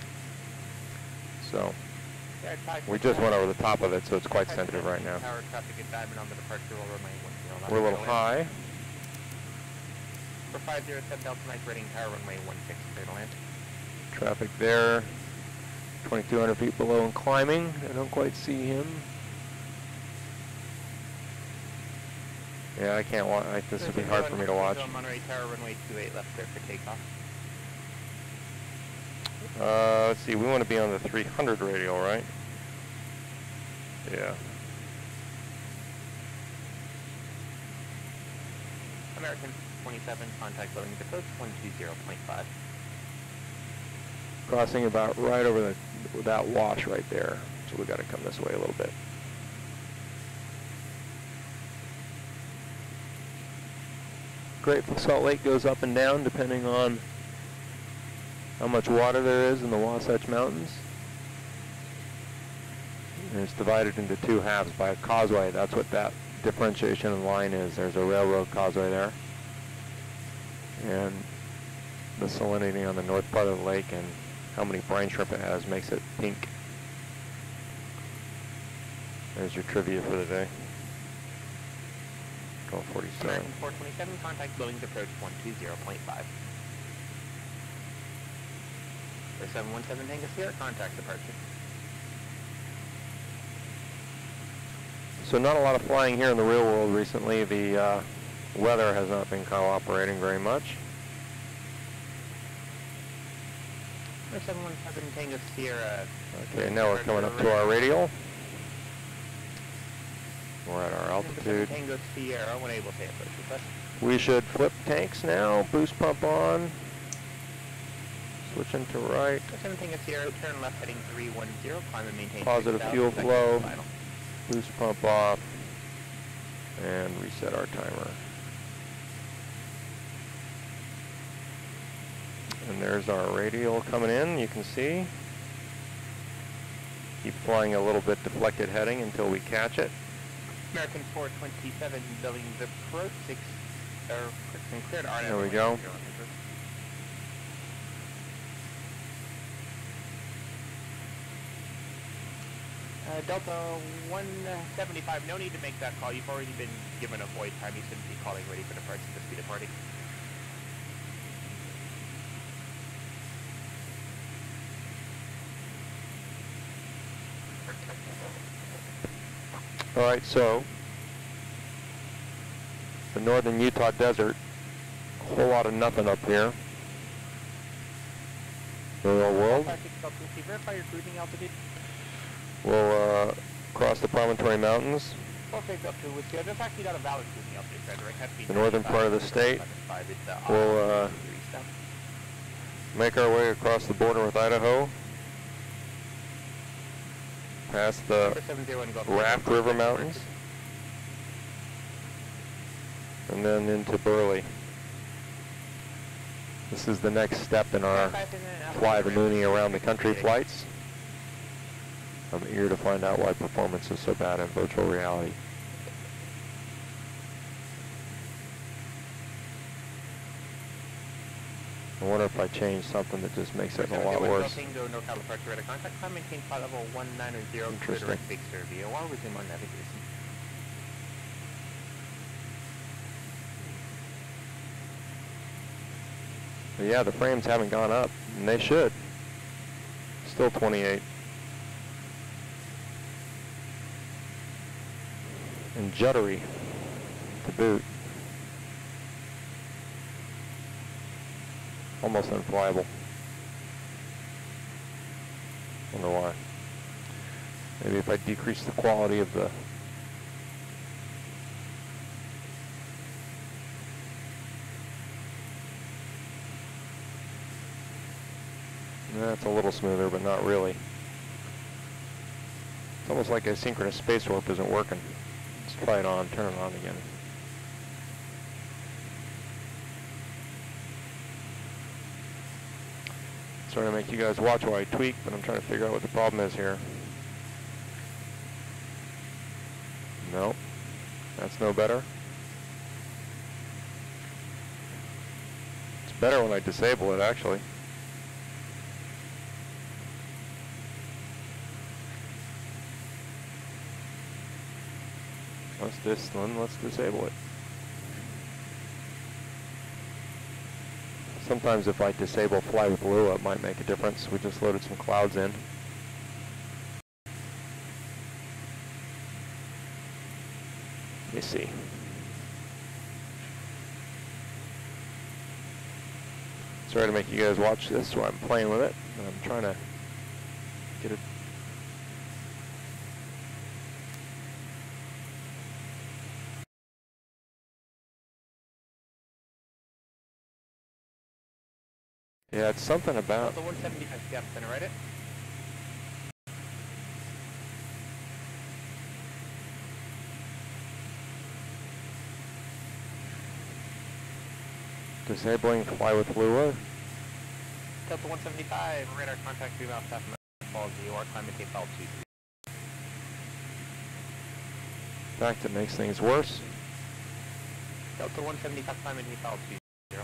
So we just went over the top of it, so it's quite sensitive right now. Tower traffic at Diamond on the departure roll, runway 10 left. We're a little high. For 507 Delta Mike, reading tower runway 16 clear to land. Traffic there, 2,200 feet below and climbing. I don't quite see him. Yeah, I can't watch. This would be hard for me to watch. Monterey Tower runway 28 left there for takeoff. Let's see. We want to be on the 300 radial, right? Yeah. American 27, contact loading approach 120.5. Crossing about right over that wash right there. So we got to come this way a little bit. Great Salt Lake goes up and down depending on how much water there is in the Wasatch Mountains. And it's divided into two halves by a causeway. That's what that differentiation in line is. There's a railroad causeway there. And the salinity on the north part of the lake and how many brine shrimp it has makes it pink. There's your trivia for the day. Gulf 47. American 427, contact buildings approach 120.5. For 717 Tango Sierra, contact departure. So not a lot of flying here in the real world recently. The weather has not been cooperating very much. For 717 Tango Sierra. Okay, now we're coming up to our radial. We're at our altitude. Tango Sierra, when able to approach request. We should flip tanks now. Boost pump on. Switching to right. 7 Tango Sierra, turn left heading 310, climb and maintain. Positive 6,000 fuel seconds flow. final. Boost pump off. And reset our timer. And there's our radial coming in, you can see. Keep flying a little bit deflected heading until we catch it. American 427, buildings approach 6, cleared RNF. There we go. Delta 175, no need to make that call. You've already been given a void time. You shouldn't be calling ready for departure to speed departing. All right, so the northern Utah desert, a whole lot of nothing up here. The real world. Verify your cruising altitude. We'll cross the promontory mountains. That's actually not a valid cruising altitude, Frederick. The northern part of the state. We'll make our way across the border with Idaho. Past the Raft River Mountains. And then into Burley. This is the next step in our fly the Mooney around the country flights. I'm eager to find out why performance is so bad in virtual reality. I wonder if I change something that just makes it a lot worse. Interesting. But yeah, the frames haven't gone up, and they should. Still 28. And juddery to boot. Almost unflyable. Wonder why. Maybe if I decrease the quality of the that's a little smoother, but not really. It's almost like asynchronous space warp isn't working. Let's try it on, turn it on again. Sorry to make you guys watch while I tweak, but I'm trying to figure out what the problem is here. Nope. That's no better. It's better when I disable it, actually. Let's disable it. Sometimes if I disable fly with Lua, it might make a difference. We just loaded some clouds in. Let me see. Sorry to make you guys watch this while I'm playing with it, but I'm trying to get it. Yeah, it's something about... The 175 gap center, right it? Disabling fly with Lua. Delta 175, radar contact 3 miles south of Falls, you are climbing Cape altitude. In fact, it makes things worse. Delta 175 climbing Cape altitude 0.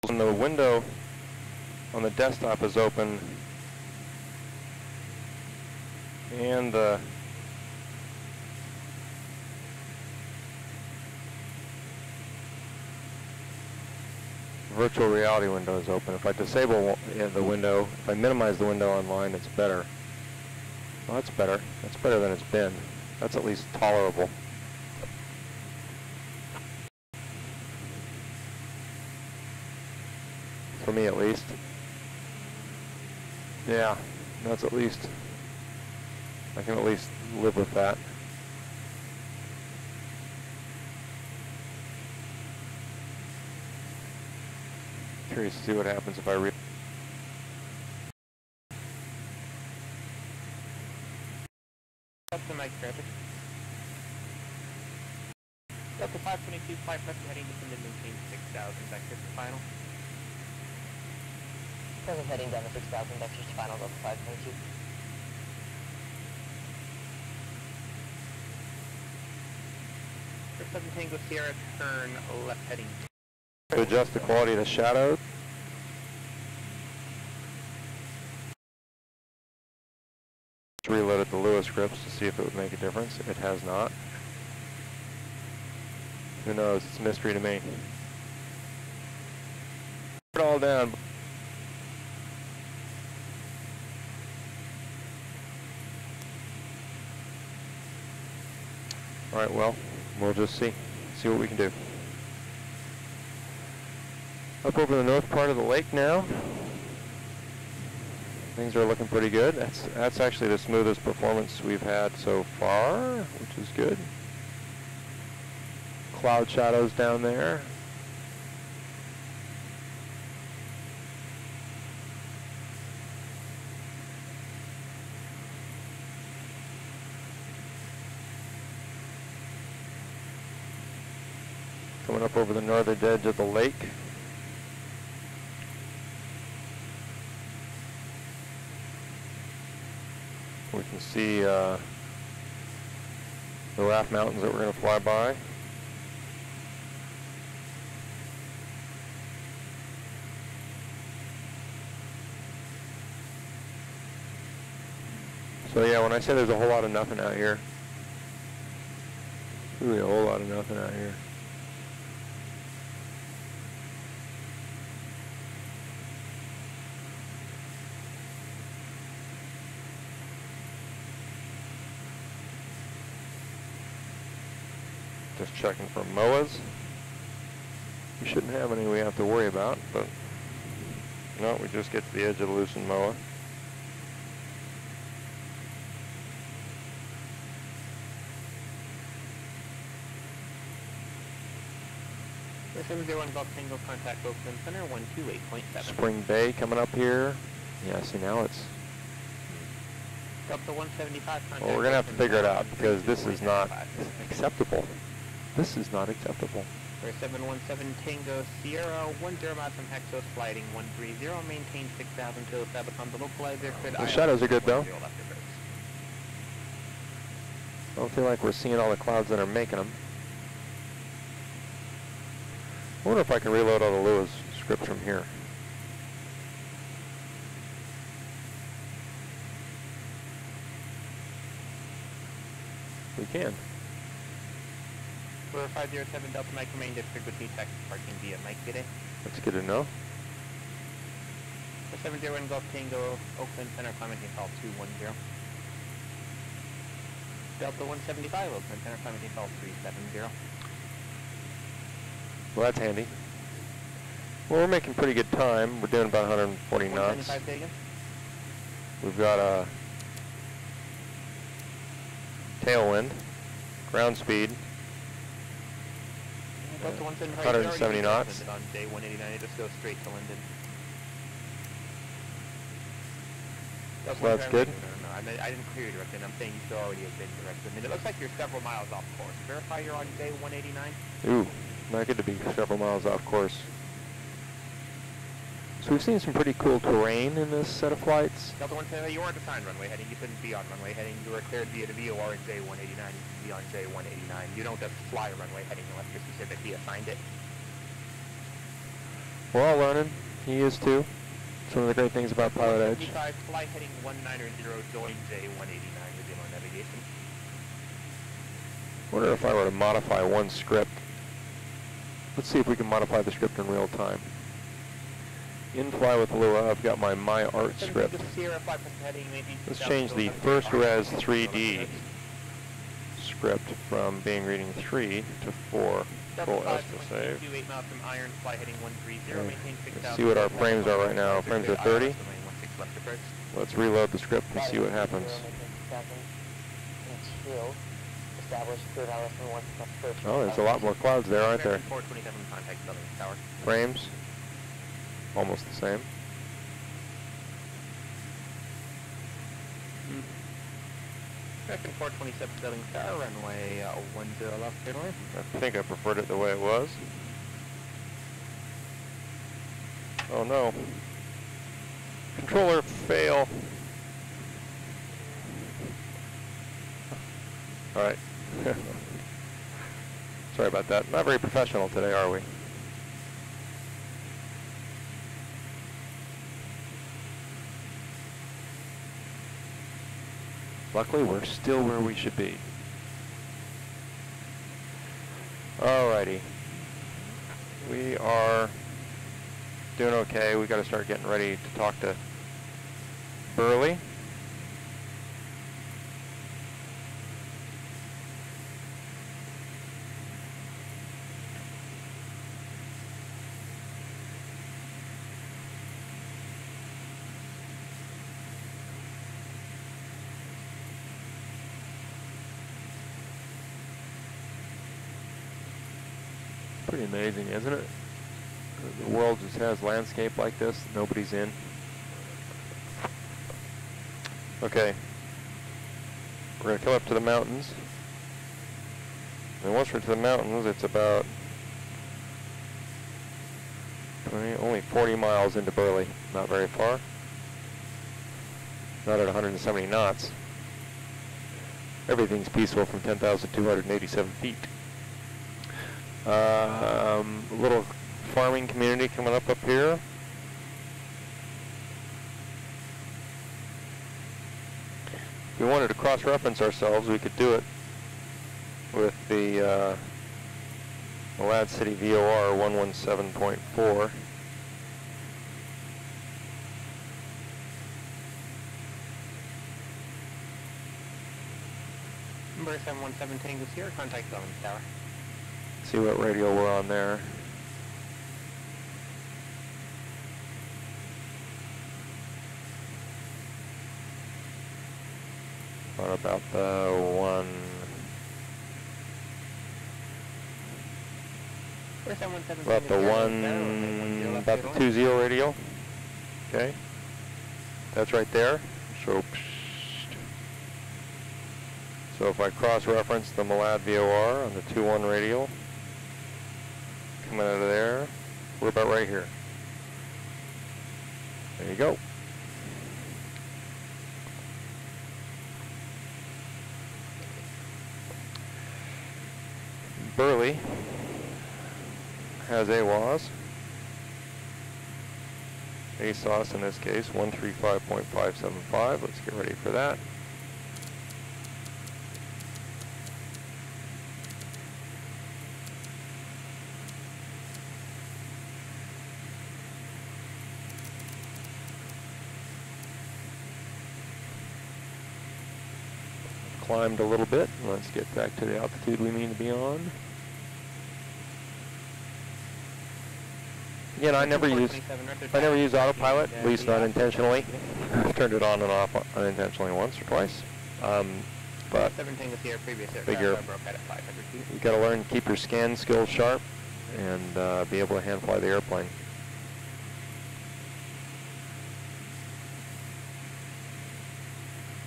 When the window on the desktop is open and the virtual reality window is open. If I disable the window, if I minimize the window online, it's better. Well, that's better. That's better than it's been. That's at least tolerable. For me, at least. Yeah, that's at least, I can at least live with that. Curious to see what happens if I read. That's the mic traffic. Delta 522, flight pressure heading to maintain 6,000 vectors to final. Present heading down to 6,000 vectors to final, Delta 522. For 7 Tango Sierra, turn left heading. To adjust the quality of the shadow. Reloaded the Lua scripts to see if it would make a difference. It has not. Who knows? It's a mystery to me. Put it all down. Alright, well, we'll just see what we can do. Up over the north part of the lake now. Things are looking pretty good. That's actually the smoothest performance we've had so far, which is good. Cloud shadows down there. Coming up over the northern edge of the lake. We can see the Raft Mountains that we're going to fly by. So yeah, when I say there's a whole lot of nothing out here, really a whole lot of nothing out here. Just checking for MOAs. We shouldn't have any we have to worry about, but No, we just get to the edge of the loosened moa. The 701 Golf Tango, contact Oakland Center, 128.7. Spring Bay coming up here. Yeah, see now it's... Delta 175, contact Well, we're going to have to figure it out because this is not 32.75. acceptable. This is not acceptable. For 717 Tango Sierra, 10 miles from Hexos, flighting 130, maintain 6,000 till Sabacon, the localizer could... The shadows are good though. I don't feel like we're seeing all the clouds that are making them. I wonder if I can reload all the Lua scripts from here. We can. For 507 Delta Mike, remain district with taxi parking via Mike today. That's good to know. For 701 Golf Tango, Oakland Center, climating call 210. Delta 175, Oakland Center, climating call 370. Well, that's handy. Well, we're making pretty good time. We're doing about 140 knots. 175 day again. We've got a tailwind, ground speed, Delta 175, 170 knots. On day 189, it just goes straight to Linden. So that's good. No, I didn't clear you directly, and I'm saying you still already have been directed. I mean, it looks like you're several miles off course. Verify you're on day 189. Ooh, not good to be several miles off course. So we've seen some pretty cool terrain in this set of flights. Delta 175, you weren't assigned runway heading. You couldn't be on runway heading. You were cleared via the VOR in day 189. You can be on day 189. You don't just fly runway heading unless you're specifically assigned it. We're all learning. He is too. It's one of the great things about Pilot Edge. 55, fly heading 190, join day 189 with inland navigation. Wonder if I were to modify one script. Let's see if we can modify the script in real time. In fly with Lua, I've got my art script. Let's change the first res 3D script from being reading 3 to 4. Full S to save. Let's see what our frames are right now. Frames are 30. Let's reload the script and see what happens. Oh, there's a lot more clouds there, aren't there? Frames, almost the same. Second 427 Southern Star, runway 10 left, clear north. I think I preferred it the way it was. Oh no. Controller fail. Alright. Sorry about that. Not very professional today, are we? Luckily, we're still where we should be. Alrighty. We are doing okay. We got to start getting ready to talk to Burley. Pretty amazing, isn't it? The world just has landscape like this that nobody's in. Okay. We're going to come up to the mountains. And once we're to the mountains, it's about only 40 miles into Burley. Not very far. Not at 170 knots. Everything's peaceful from 10,287 feet. Little farming community coming up here. If we wanted to cross-reference ourselves, we could do it with the Malad City VOR 117.4. Number 717 Tango Sierra, contact Element Tower. See what radio we're on there. on about the one. About the one, about the 20 radial. Okay, that's right there. So if I cross-reference the Malad VOR on the 21 radial, coming out of there, we're about right here. There you go. Burley has AWAS. ASOS in this case, 135.575. Let's get ready for that. Climbed a little bit. Let's get back to the altitude we mean to be on. Again, I never use autopilot, at least not intentionally. I've turned it on and off unintentionally once or twice. But figure you got to learn to keep your scan skills sharp and be able to hand fly the airplane.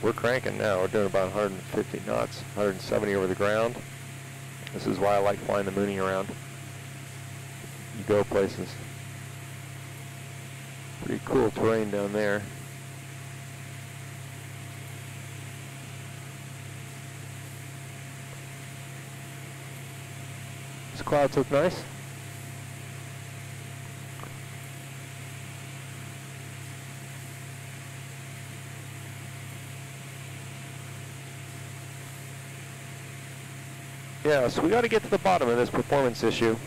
We're cranking now. We're doing about 150 knots, 170 over the ground. This is why I like flying the Mooney around. You go places. Pretty cool terrain down there. These clouds look nice. Yeah, so we got to get to the bottom of this performance issue.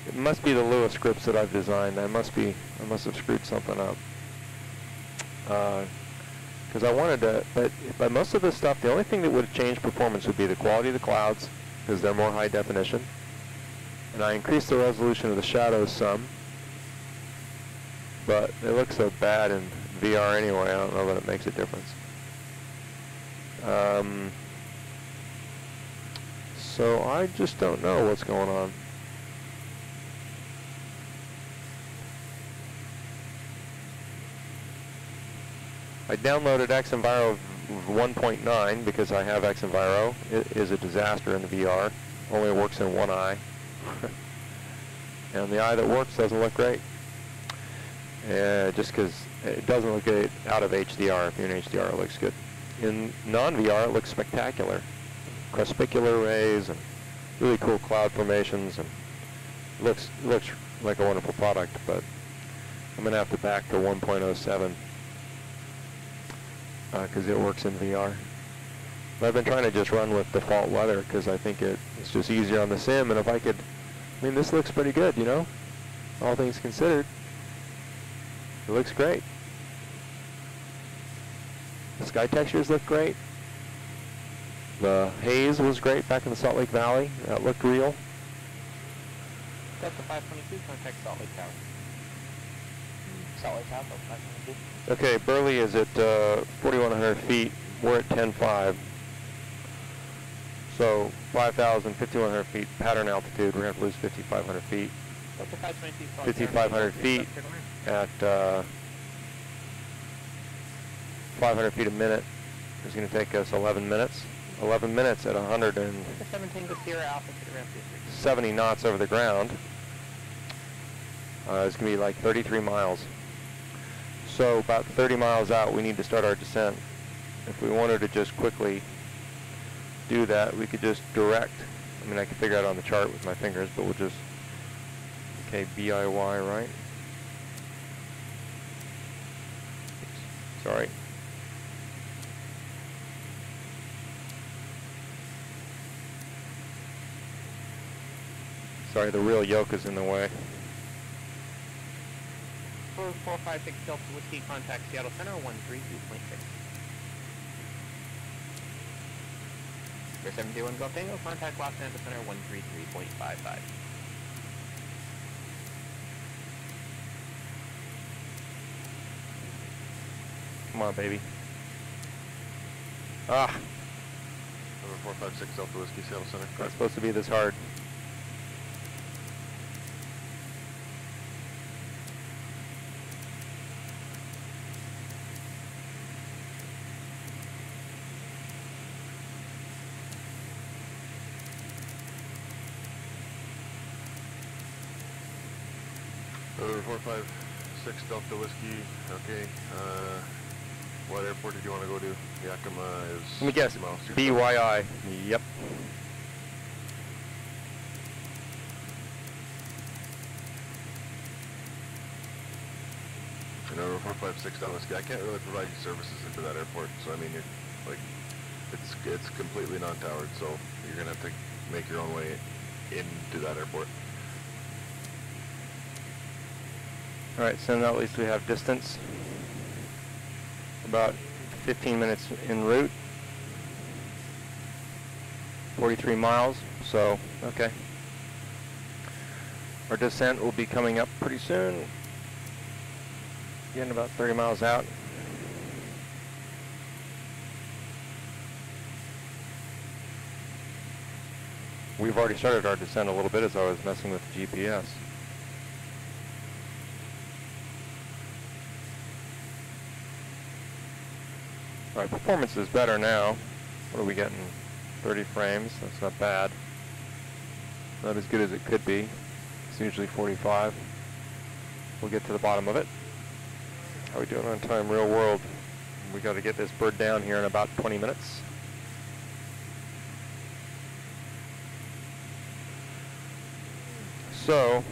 It must be the Lewis scripts that I've designed. I must have screwed something up. Because I wanted to, but by most of this stuff, the only thing that would have changed performance would be the quality of the clouds, because they're more high definition. And I increased the resolution of the shadows some. But they look so bad in VR anyway, I don't know that it makes a difference. So I just don't know what's going on. I downloaded XEnviro 1.9 because I have XEnviro. It is a disaster in the VR. Only works in one eye. And the eye that works doesn't look great. Just because it doesn't look good out of HDR. If you're in HDR, it looks good. In non-VR, it looks spectacular. Crespicular rays and really cool cloud formations, and it looks like a wonderful product, but I'm going to have to back to 1.07 because it works in VR. But I've been trying to just run with default weather because I think it's just easier on the sim, and if I could, I mean, this looks pretty good, you know, all things considered. It looks great. The sky textures look great. The haze was great back in the Salt Lake Valley. That looked real. That's the 522 contact Salt Lake Tower. Salt Lake Tower, 522. Okay, Burley is at 4,100 feet. We're at 10.5. So 5,000, 5,100 feet pattern altitude. We're going to have to lose 5,500 feet. What's the 522 5,500 feet at 500 feet a minute. It's going to take us 11 minutes. 11 minutes at 170 knots over the ground. It's going to be like 33 miles. So about 30 miles out, we need to start our descent. If we wanted to just quickly do that, we could just direct. I mean, I could figure out on the chart with my fingers, but we'll just, okay, BIY, right? Oops, sorry. Sorry, the real yoke is in the way. 456 Delta Whiskey, contact Seattle Center, 132.6. 471 Golf Tango, contact Los Angeles Center, 133.55. Come on, baby. Ah, Number 456 Delta Whiskey, Seattle Center. not supposed to be this hard. Number 456 Delta Whiskey, okay. What airport did you want to go to? Yakima is Let me guess. 60 miles. BYI. Yep. Number 456 Delta Whiskey. I can't really provide you services into that airport, so I mean, you're like, it's completely non-towered, so you're gonna have to make your own way into that airport. All right, so now at least we have distance. About 15 minutes en route. 43 miles, so, okay. Our descent will be coming up pretty soon. Getting about 30 miles out. We've already started our descent a little bit as I was messing with the GPS. All right, performance is better now. What are we getting? 30 frames, that's not bad. Not as good as it could be. It's usually 45. We'll get to the bottom of it. How are we doing on time, real world? We got to get this bird down here in about 20 minutes. So,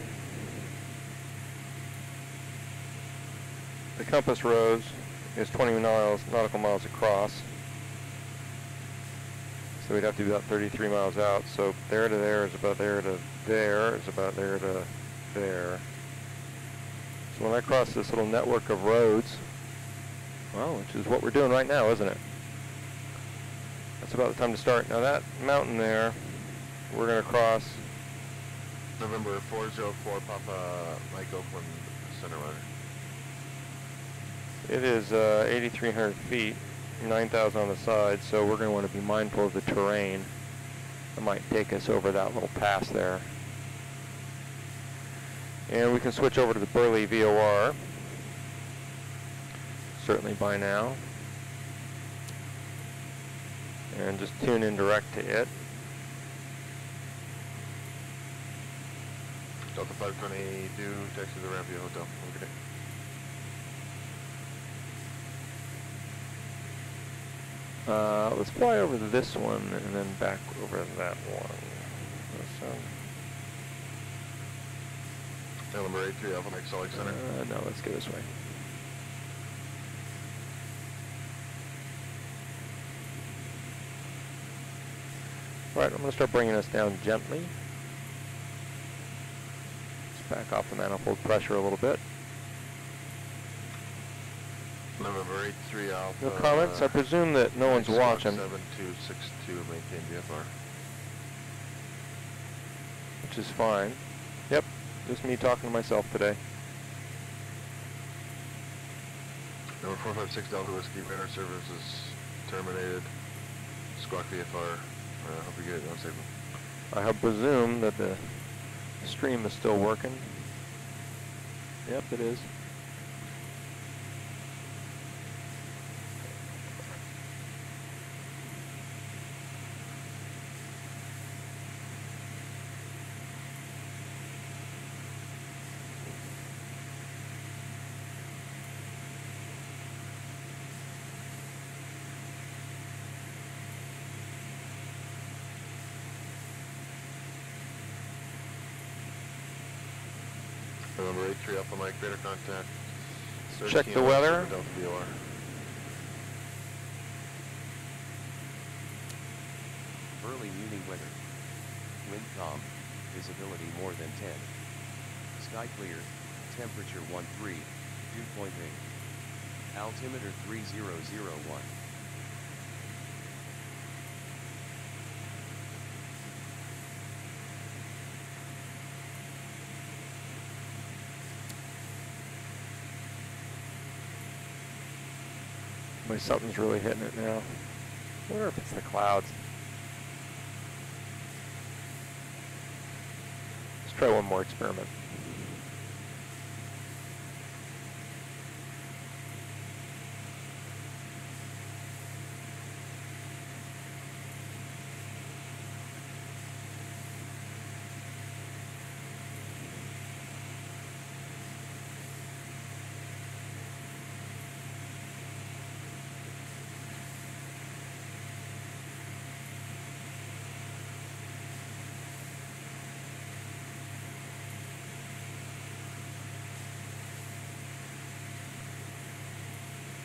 the compass rose is 20 nautical miles across. So we'd have to be about 33 miles out. So there to there is about there to there is about there to there. So when I cross this little network of roads, well, which is what we're doing right now, isn't it? That's about the time to start. Now that mountain there, we're going to cross. November 404 Papa Mike Oakland Center Runner. It is 8,300 feet, 9,000 on the side, so we're going to want to be mindful of the terrain. It might take us over that little pass there. And we can switch over to the Burley VOR, certainly by now. And just tune in direct to it. Delta 520, do taxi to the Rampview Hotel. Have a good day. Let's fly over to this one and then back over to that one. Number 83 Alpha Mike Salt Lake Center. No, let's go this way. All right, I'm going to start bringing us down gently. Let's back off the manifold pressure a little bit. November 83 Alpha. No comments? I presume that no one's watching. 7262, maintain VFR. Which is fine. Yep, just me talking to myself today. Number 456 Delta Whiskey, radar services terminated. Squawk VFR. Hope you get it down safely. I presume that the stream is still working. Yep, it is. Number 83 Alpha Mike, radar contact. Check the weather. Delta VOR. Burley Mooney weather. Wind calm, visibility more than 10. Sky clear, temperature 13, dew point 8. Altimeter 3001. Something's really hitting it now. I wonder if it's the clouds. Let's try one more experiment.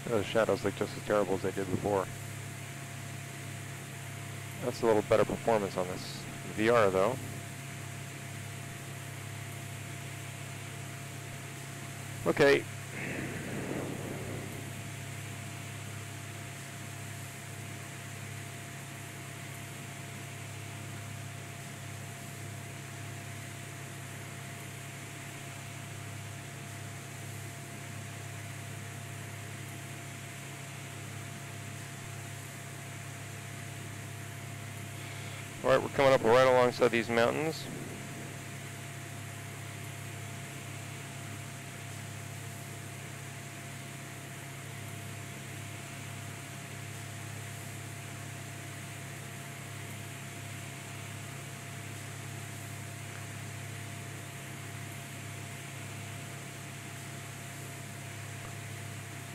Those shadows look just as terrible as they did before. That's a little better performance on this VR though. Okay. All right, we're coming up right alongside these mountains.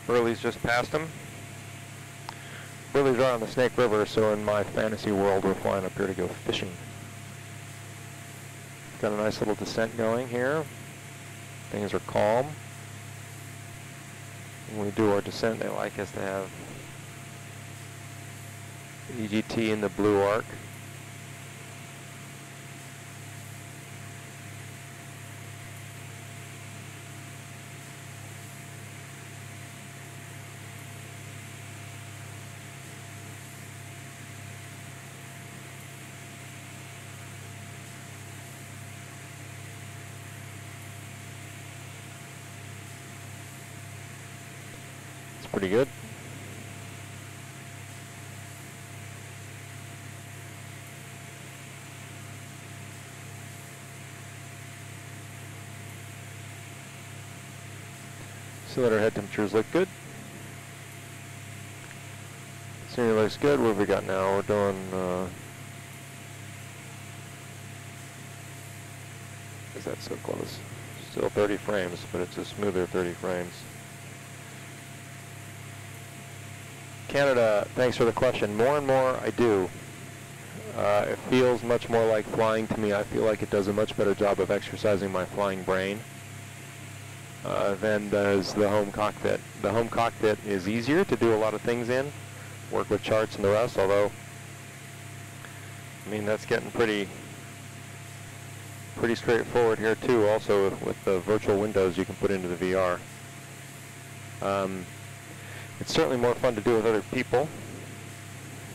Burley's just passed him. Burley's right on the Snake River, so in my fantasy world, we're flying up here to go fishing. Got a nice little descent going here. Things are calm. When we do our descent, they like us to have EGT in the blue arc. Pretty good. So that our head temperatures look good. Scenery looks good. What have we got now? We're doing, is that so close? Still 30 frames, but it's a smoother 30 frames. Canada, thanks for the question. More and more I do. It feels much more like flying to me. I feel like it does a much better job of exercising my flying brain than does the home cockpit. The home cockpit is easier to do a lot of things in, work with charts and the rest, although, I mean, that's getting pretty straightforward here too, also with the virtual windows you can put into the VR. It's certainly more fun to do with other people,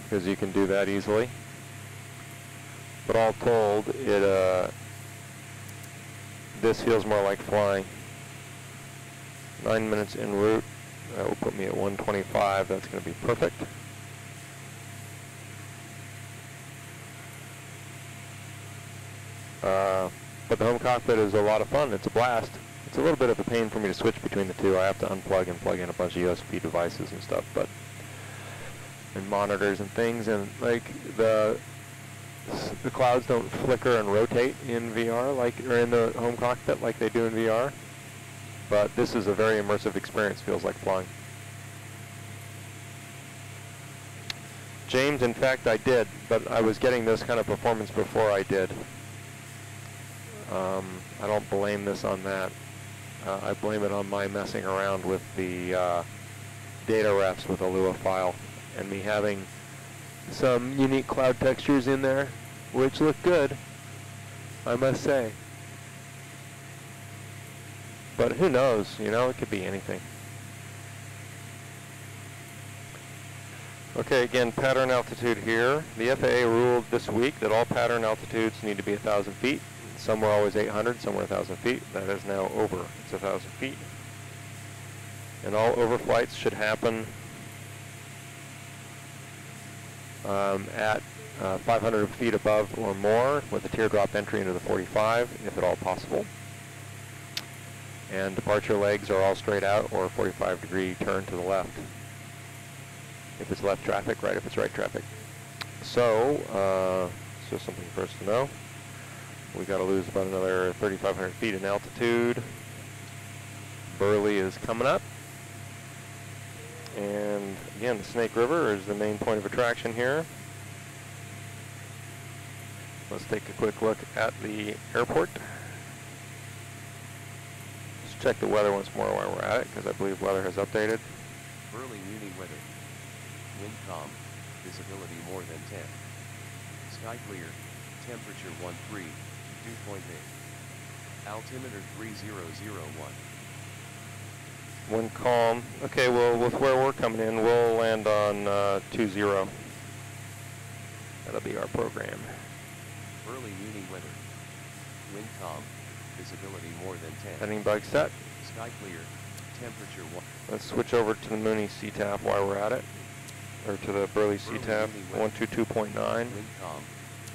because you can do that easily. But all told, this feels more like flying. 9 minutes en route, that will put me at 125, that's going to be perfect. But the home cockpit is a lot of fun, it's a blast. It's a little bit of a pain for me to switch between the two. I have to unplug and plug in a bunch of USB devices and stuff, and monitors and things, and like the clouds don't flicker and rotate in VR or in the home cockpit like they do in VR. But this is a very immersive experience, feels like flying. James, in fact, I did, but I was getting this kind of performance before I did. I don't blame this on that. I blame it on my messing around with the data refs with a Lua file and me having some unique cloud textures in there, which look good, I must say. But who knows, you know, it could be anything. Okay, again, pattern altitude here. The FAA ruled this week that all pattern altitudes need to be 1,000 feet. Some were always 800, some were 1,000 feet. That is now over. It's 1,000 feet. And all overflights should happen at 500 feet above or more with a teardrop entry into the 45, if at all possible. And departure legs are all straight out or 45-degree turn to the left. If it's left traffic, right if it's right traffic. So, it's just something for us to know. We got to lose about another 3,500 feet in altitude. Burley is coming up. And again, the Snake River is the main point of attraction here. Let's take a quick look at the airport. Let's check the weather once more while we're at it, because I believe weather has updated. Burley Mooney weather. Wind calm, visibility more than 10. Sky clear, temperature 13, dew point 8. Altimeter 3001. Wind calm. Okay, well, with where we're coming in, we'll land on 20. That'll be our program. Burley Mooney weather. Wind calm, visibility more than 10. Heading bug set. Sky clear, temperature 1. Let's switch over to the Mooney CTAF while we're at it. Or to the Burley CTAF, 122.9. Wind calm,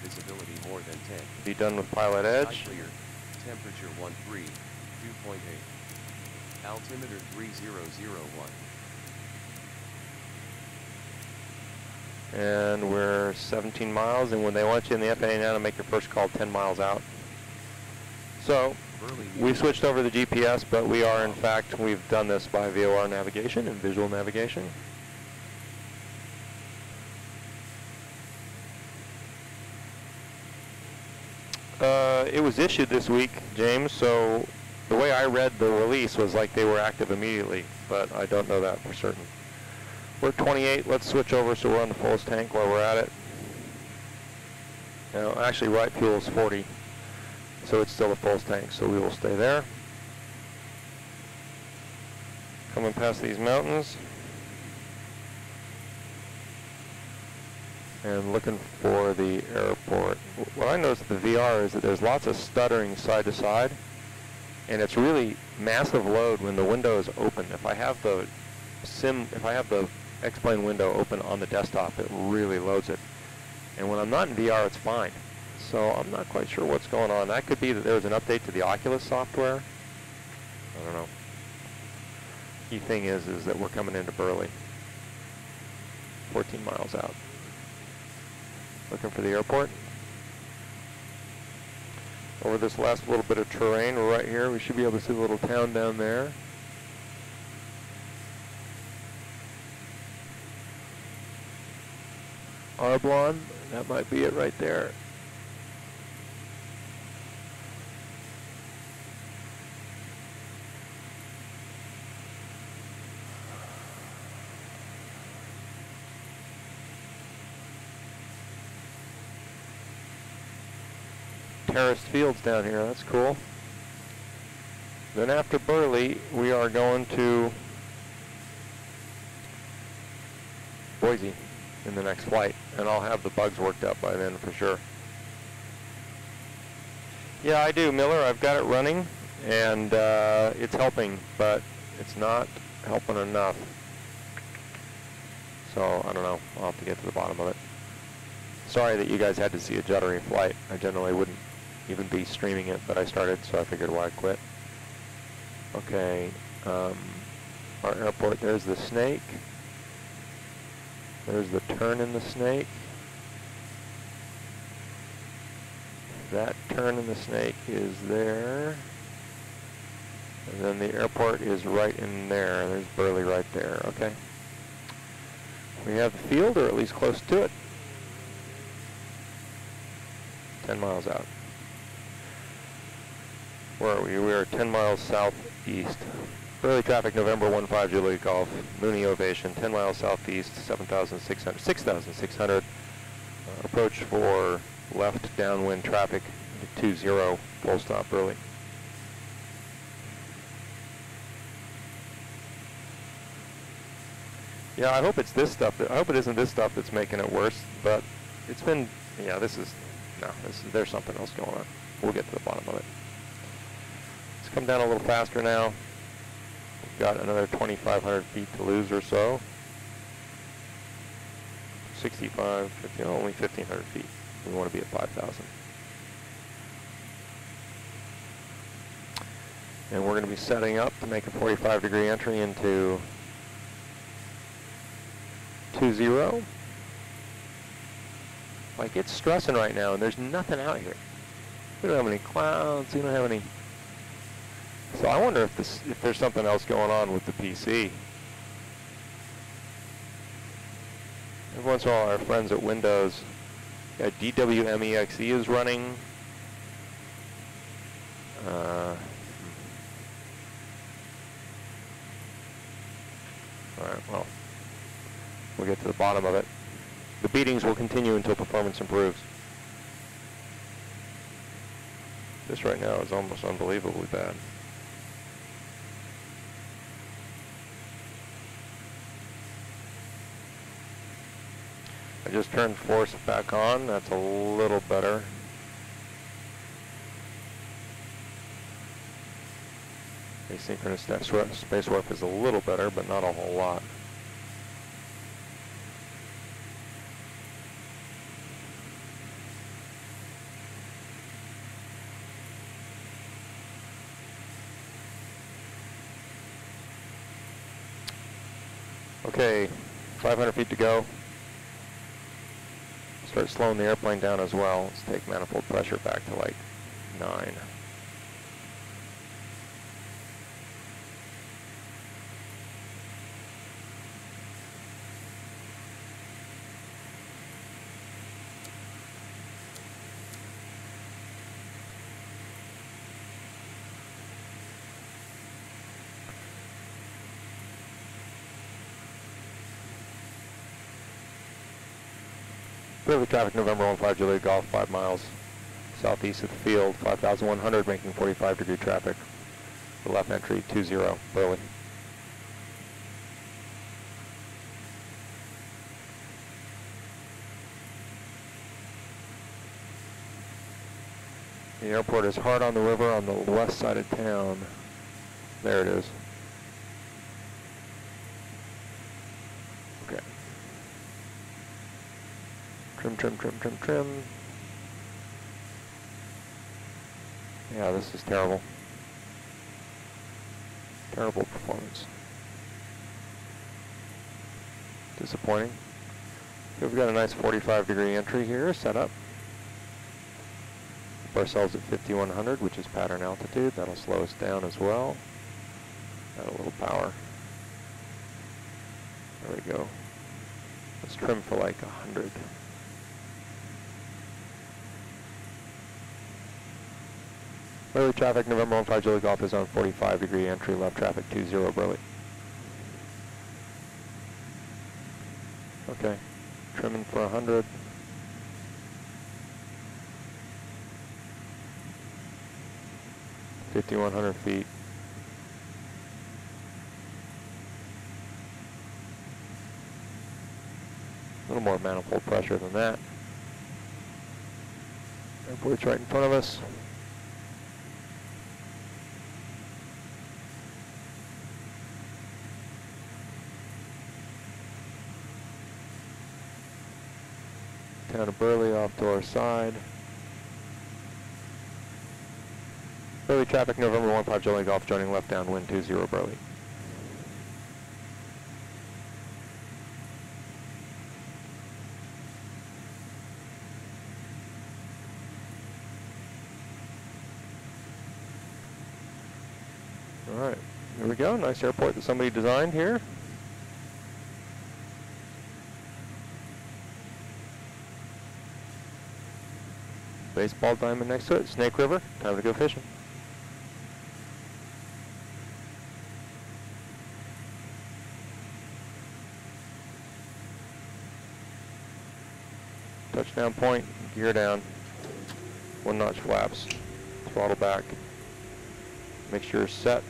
visibility more than 10. Be done with pilot edge. Sky clear, temperature 13, dew point 8. Altimeter 3001. And we're 17 miles, and when they want you in the FAA now to make your first call 10 miles out. So, we switched over the GPS, but we are, in fact, we've done this by VOR navigation and visual navigation. It was issued this week, James, so the way I read the release was like they were active immediately, but I don't know that for certain. We're 28. Let's switch over so we're on the fullest tank while we're at it. Now, actually, right fuel is 40, so it's still a fullest tank, so we will stay there. Coming past these mountains. And looking for the airport. What I noticed at the VR is that there's lots of stuttering side to side, and it's really massive load when the window is open. If I have the X-Plane window open on the desktop, it really loads it. And when I'm not in VR, it's fine. So I'm not quite sure what's going on. That could be that there was an update to the Oculus software. I don't know. Key thing is that we're coming into Burley. 14 miles out. Looking for the airport. Over this last little bit of terrain right here, we should be able to see the little town down there. Arblon, that might be it right there. Terraced fields down here, that's cool. Then after Burley, we are going to Boise in the next flight, and I'll have the bugs worked out by then for sure. Yeah, I do, Miller. I've got it running, and it's helping, but it's not helping enough. So, I don't know. I'll have to get to the bottom of it. Sorry that you guys had to see a juddery flight. I generally wouldn't even be streaming it, but I started, so I figured why quit. Okay, our airport, there's the Snake. There's the turn in the Snake. That turn in the Snake is there. And then the airport is right in there. There's Burley right there, okay. We have the field, or at least close to it. 10 miles out. Where are we? We are 10 miles southeast. Burley traffic, November 15 Juliet Golf. Mooney Ovation, 10 miles southeast, 6,600. Approach for left downwind traffic, 20, full stop Burley. Yeah, I hope it's this stuff. I hope it isn't this stuff that's making it worse, but it's been, yeah, there's something else going on. We'll get to the bottom of it. Let's come down a little faster now. We've got another 2,500 feet to lose or so. 65, 50, only 1,500 feet. We want to be at 5,000. And we're going to be setting up to make a 45-degree entry into 20. Like, it's stressing right now, and there's nothing out here. We don't have any clouds. We don't have any. So I wonder if there's something else going on with the PC. Every once in a while, our friends at Windows, yeah, DWMEXE is running. Alright, well, we'll get to the bottom of it. The beatings will continue until performance improves. This right now is almost unbelievably bad. I just turned force back on. That's a little better. Asynchronous space warp is a little better, but not a whole lot. Okay, 500 feet to go. Start slowing the airplane down as well. Let's take manifold pressure back to like 9. Burley traffic, November 15 Juliet Golf, 5 miles southeast of the field, 5,100, making 45-degree traffic. The left entry, 20, Burley. The airport is hard on the river on the west side of town. There it is. Okay. Trim, trim, trim, trim, trim. Yeah, this is terrible. Terrible performance. Disappointing. So we've got a nice 45-degree entry here set up. Keep ourselves at 5,100, which is pattern altitude. That'll slow us down as well. Add a little power. There we go. Let's trim for like 100. Burley traffic, November 15 Juliet Golf is on 45-degree entry, left traffic 20 Burley. Okay, trimming for 100. $5,100 feet. A little more manifold pressure than that. Airport's right in front of us. Town of Burley off to our side. Burley traffic, November 15 Juliet Golf, joining left downwind 20 Burley. All right, here we go. Nice airport that somebody designed here. Baseball diamond next to it. Snake River. Time to go fishing. Touchdown point. Gear down. 1-notch flaps. Throttle back. Make sure you're set.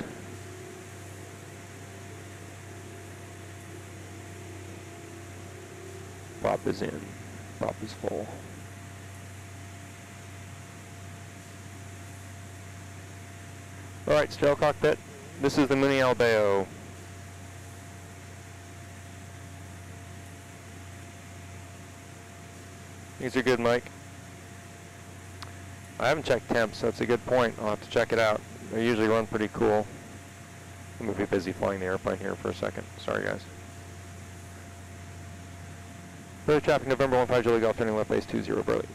Prop is in. Prop is full. Alright, Sterile cockpit. This is the Mooney Albeo. These are good, Mike. I haven't checked temps, so that's a good point. I'll have to check it out. They usually run pretty cool. I'm going to be busy flying the airplane here for a second. Sorry, guys. Burley traffic, November 15 Julie Golf, turning left base 20 Burley.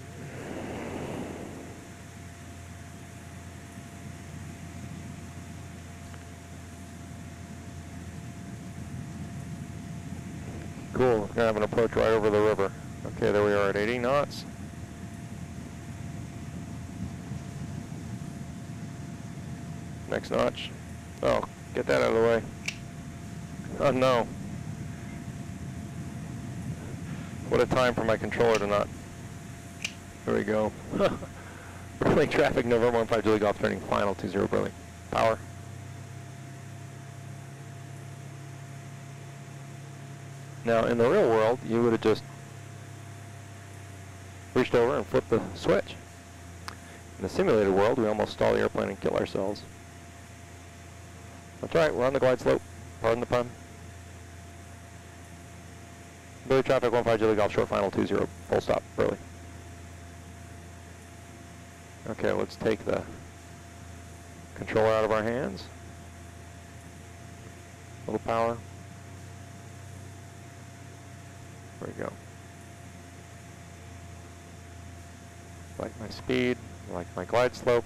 Cool, we're going to have an approach right over the river. Okay, there we are at 80 knots. Next notch. Oh, get that out of the way. Oh no. What a time for my controller to not. There we go. Burley traffic, November 15 Julie Golf, turning final 20 Burley. Power. Now, in the real world, you would have just reached over and flipped the switch. In the simulated world, we almost stall the airplane and kill ourselves. That's right, we're on the glide slope. Pardon the pun. Burley traffic, 15 Julie Golf, short final 20, full stop, Burley. Okay, let's take the controller out of our hands. A little power. There we go. Like my speed, like my glide slope.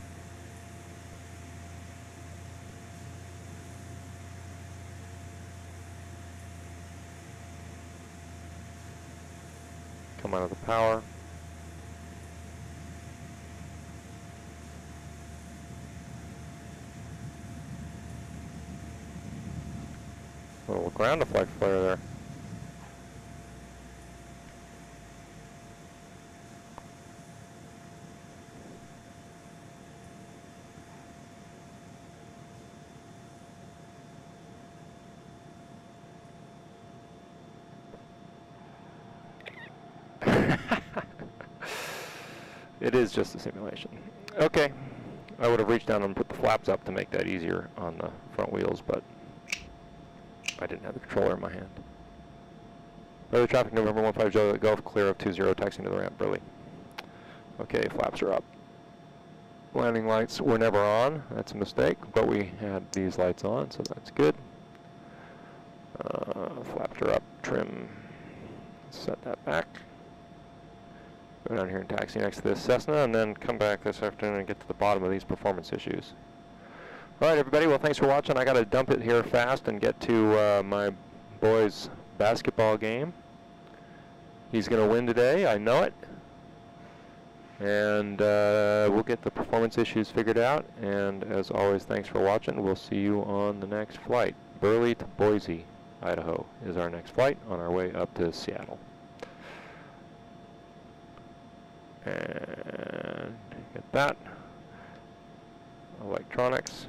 Come out of the power. A little ground effect flare there. It is just a simulation. Okay, I would have reached down and put the flaps up to make that easier on the front wheels, but I didn't have the controller in my hand. Burley traffic, November 15 Juliet Golf, clear of 20, taxiing to the ramp, Burley. Okay, flaps are up. Landing lights were never on, that's a mistake, but we had these lights on, so that's good. Flaps are up, trim, set that back. Go down here and taxi next to this Cessna, and then come back this afternoon and get to the bottom of these performance issues. All right, everybody. Well, thanks for watching. I got to dump it here fast and get to my boys' basketball game. He's going to win today. I know it. And we'll get the performance issues figured out. And as always, thanks for watching. We'll see you on the next flight. Burley to Boise, Idaho is our next flight on our way up to Seattle. And get that. Electronics.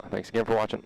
Thanks again for watching.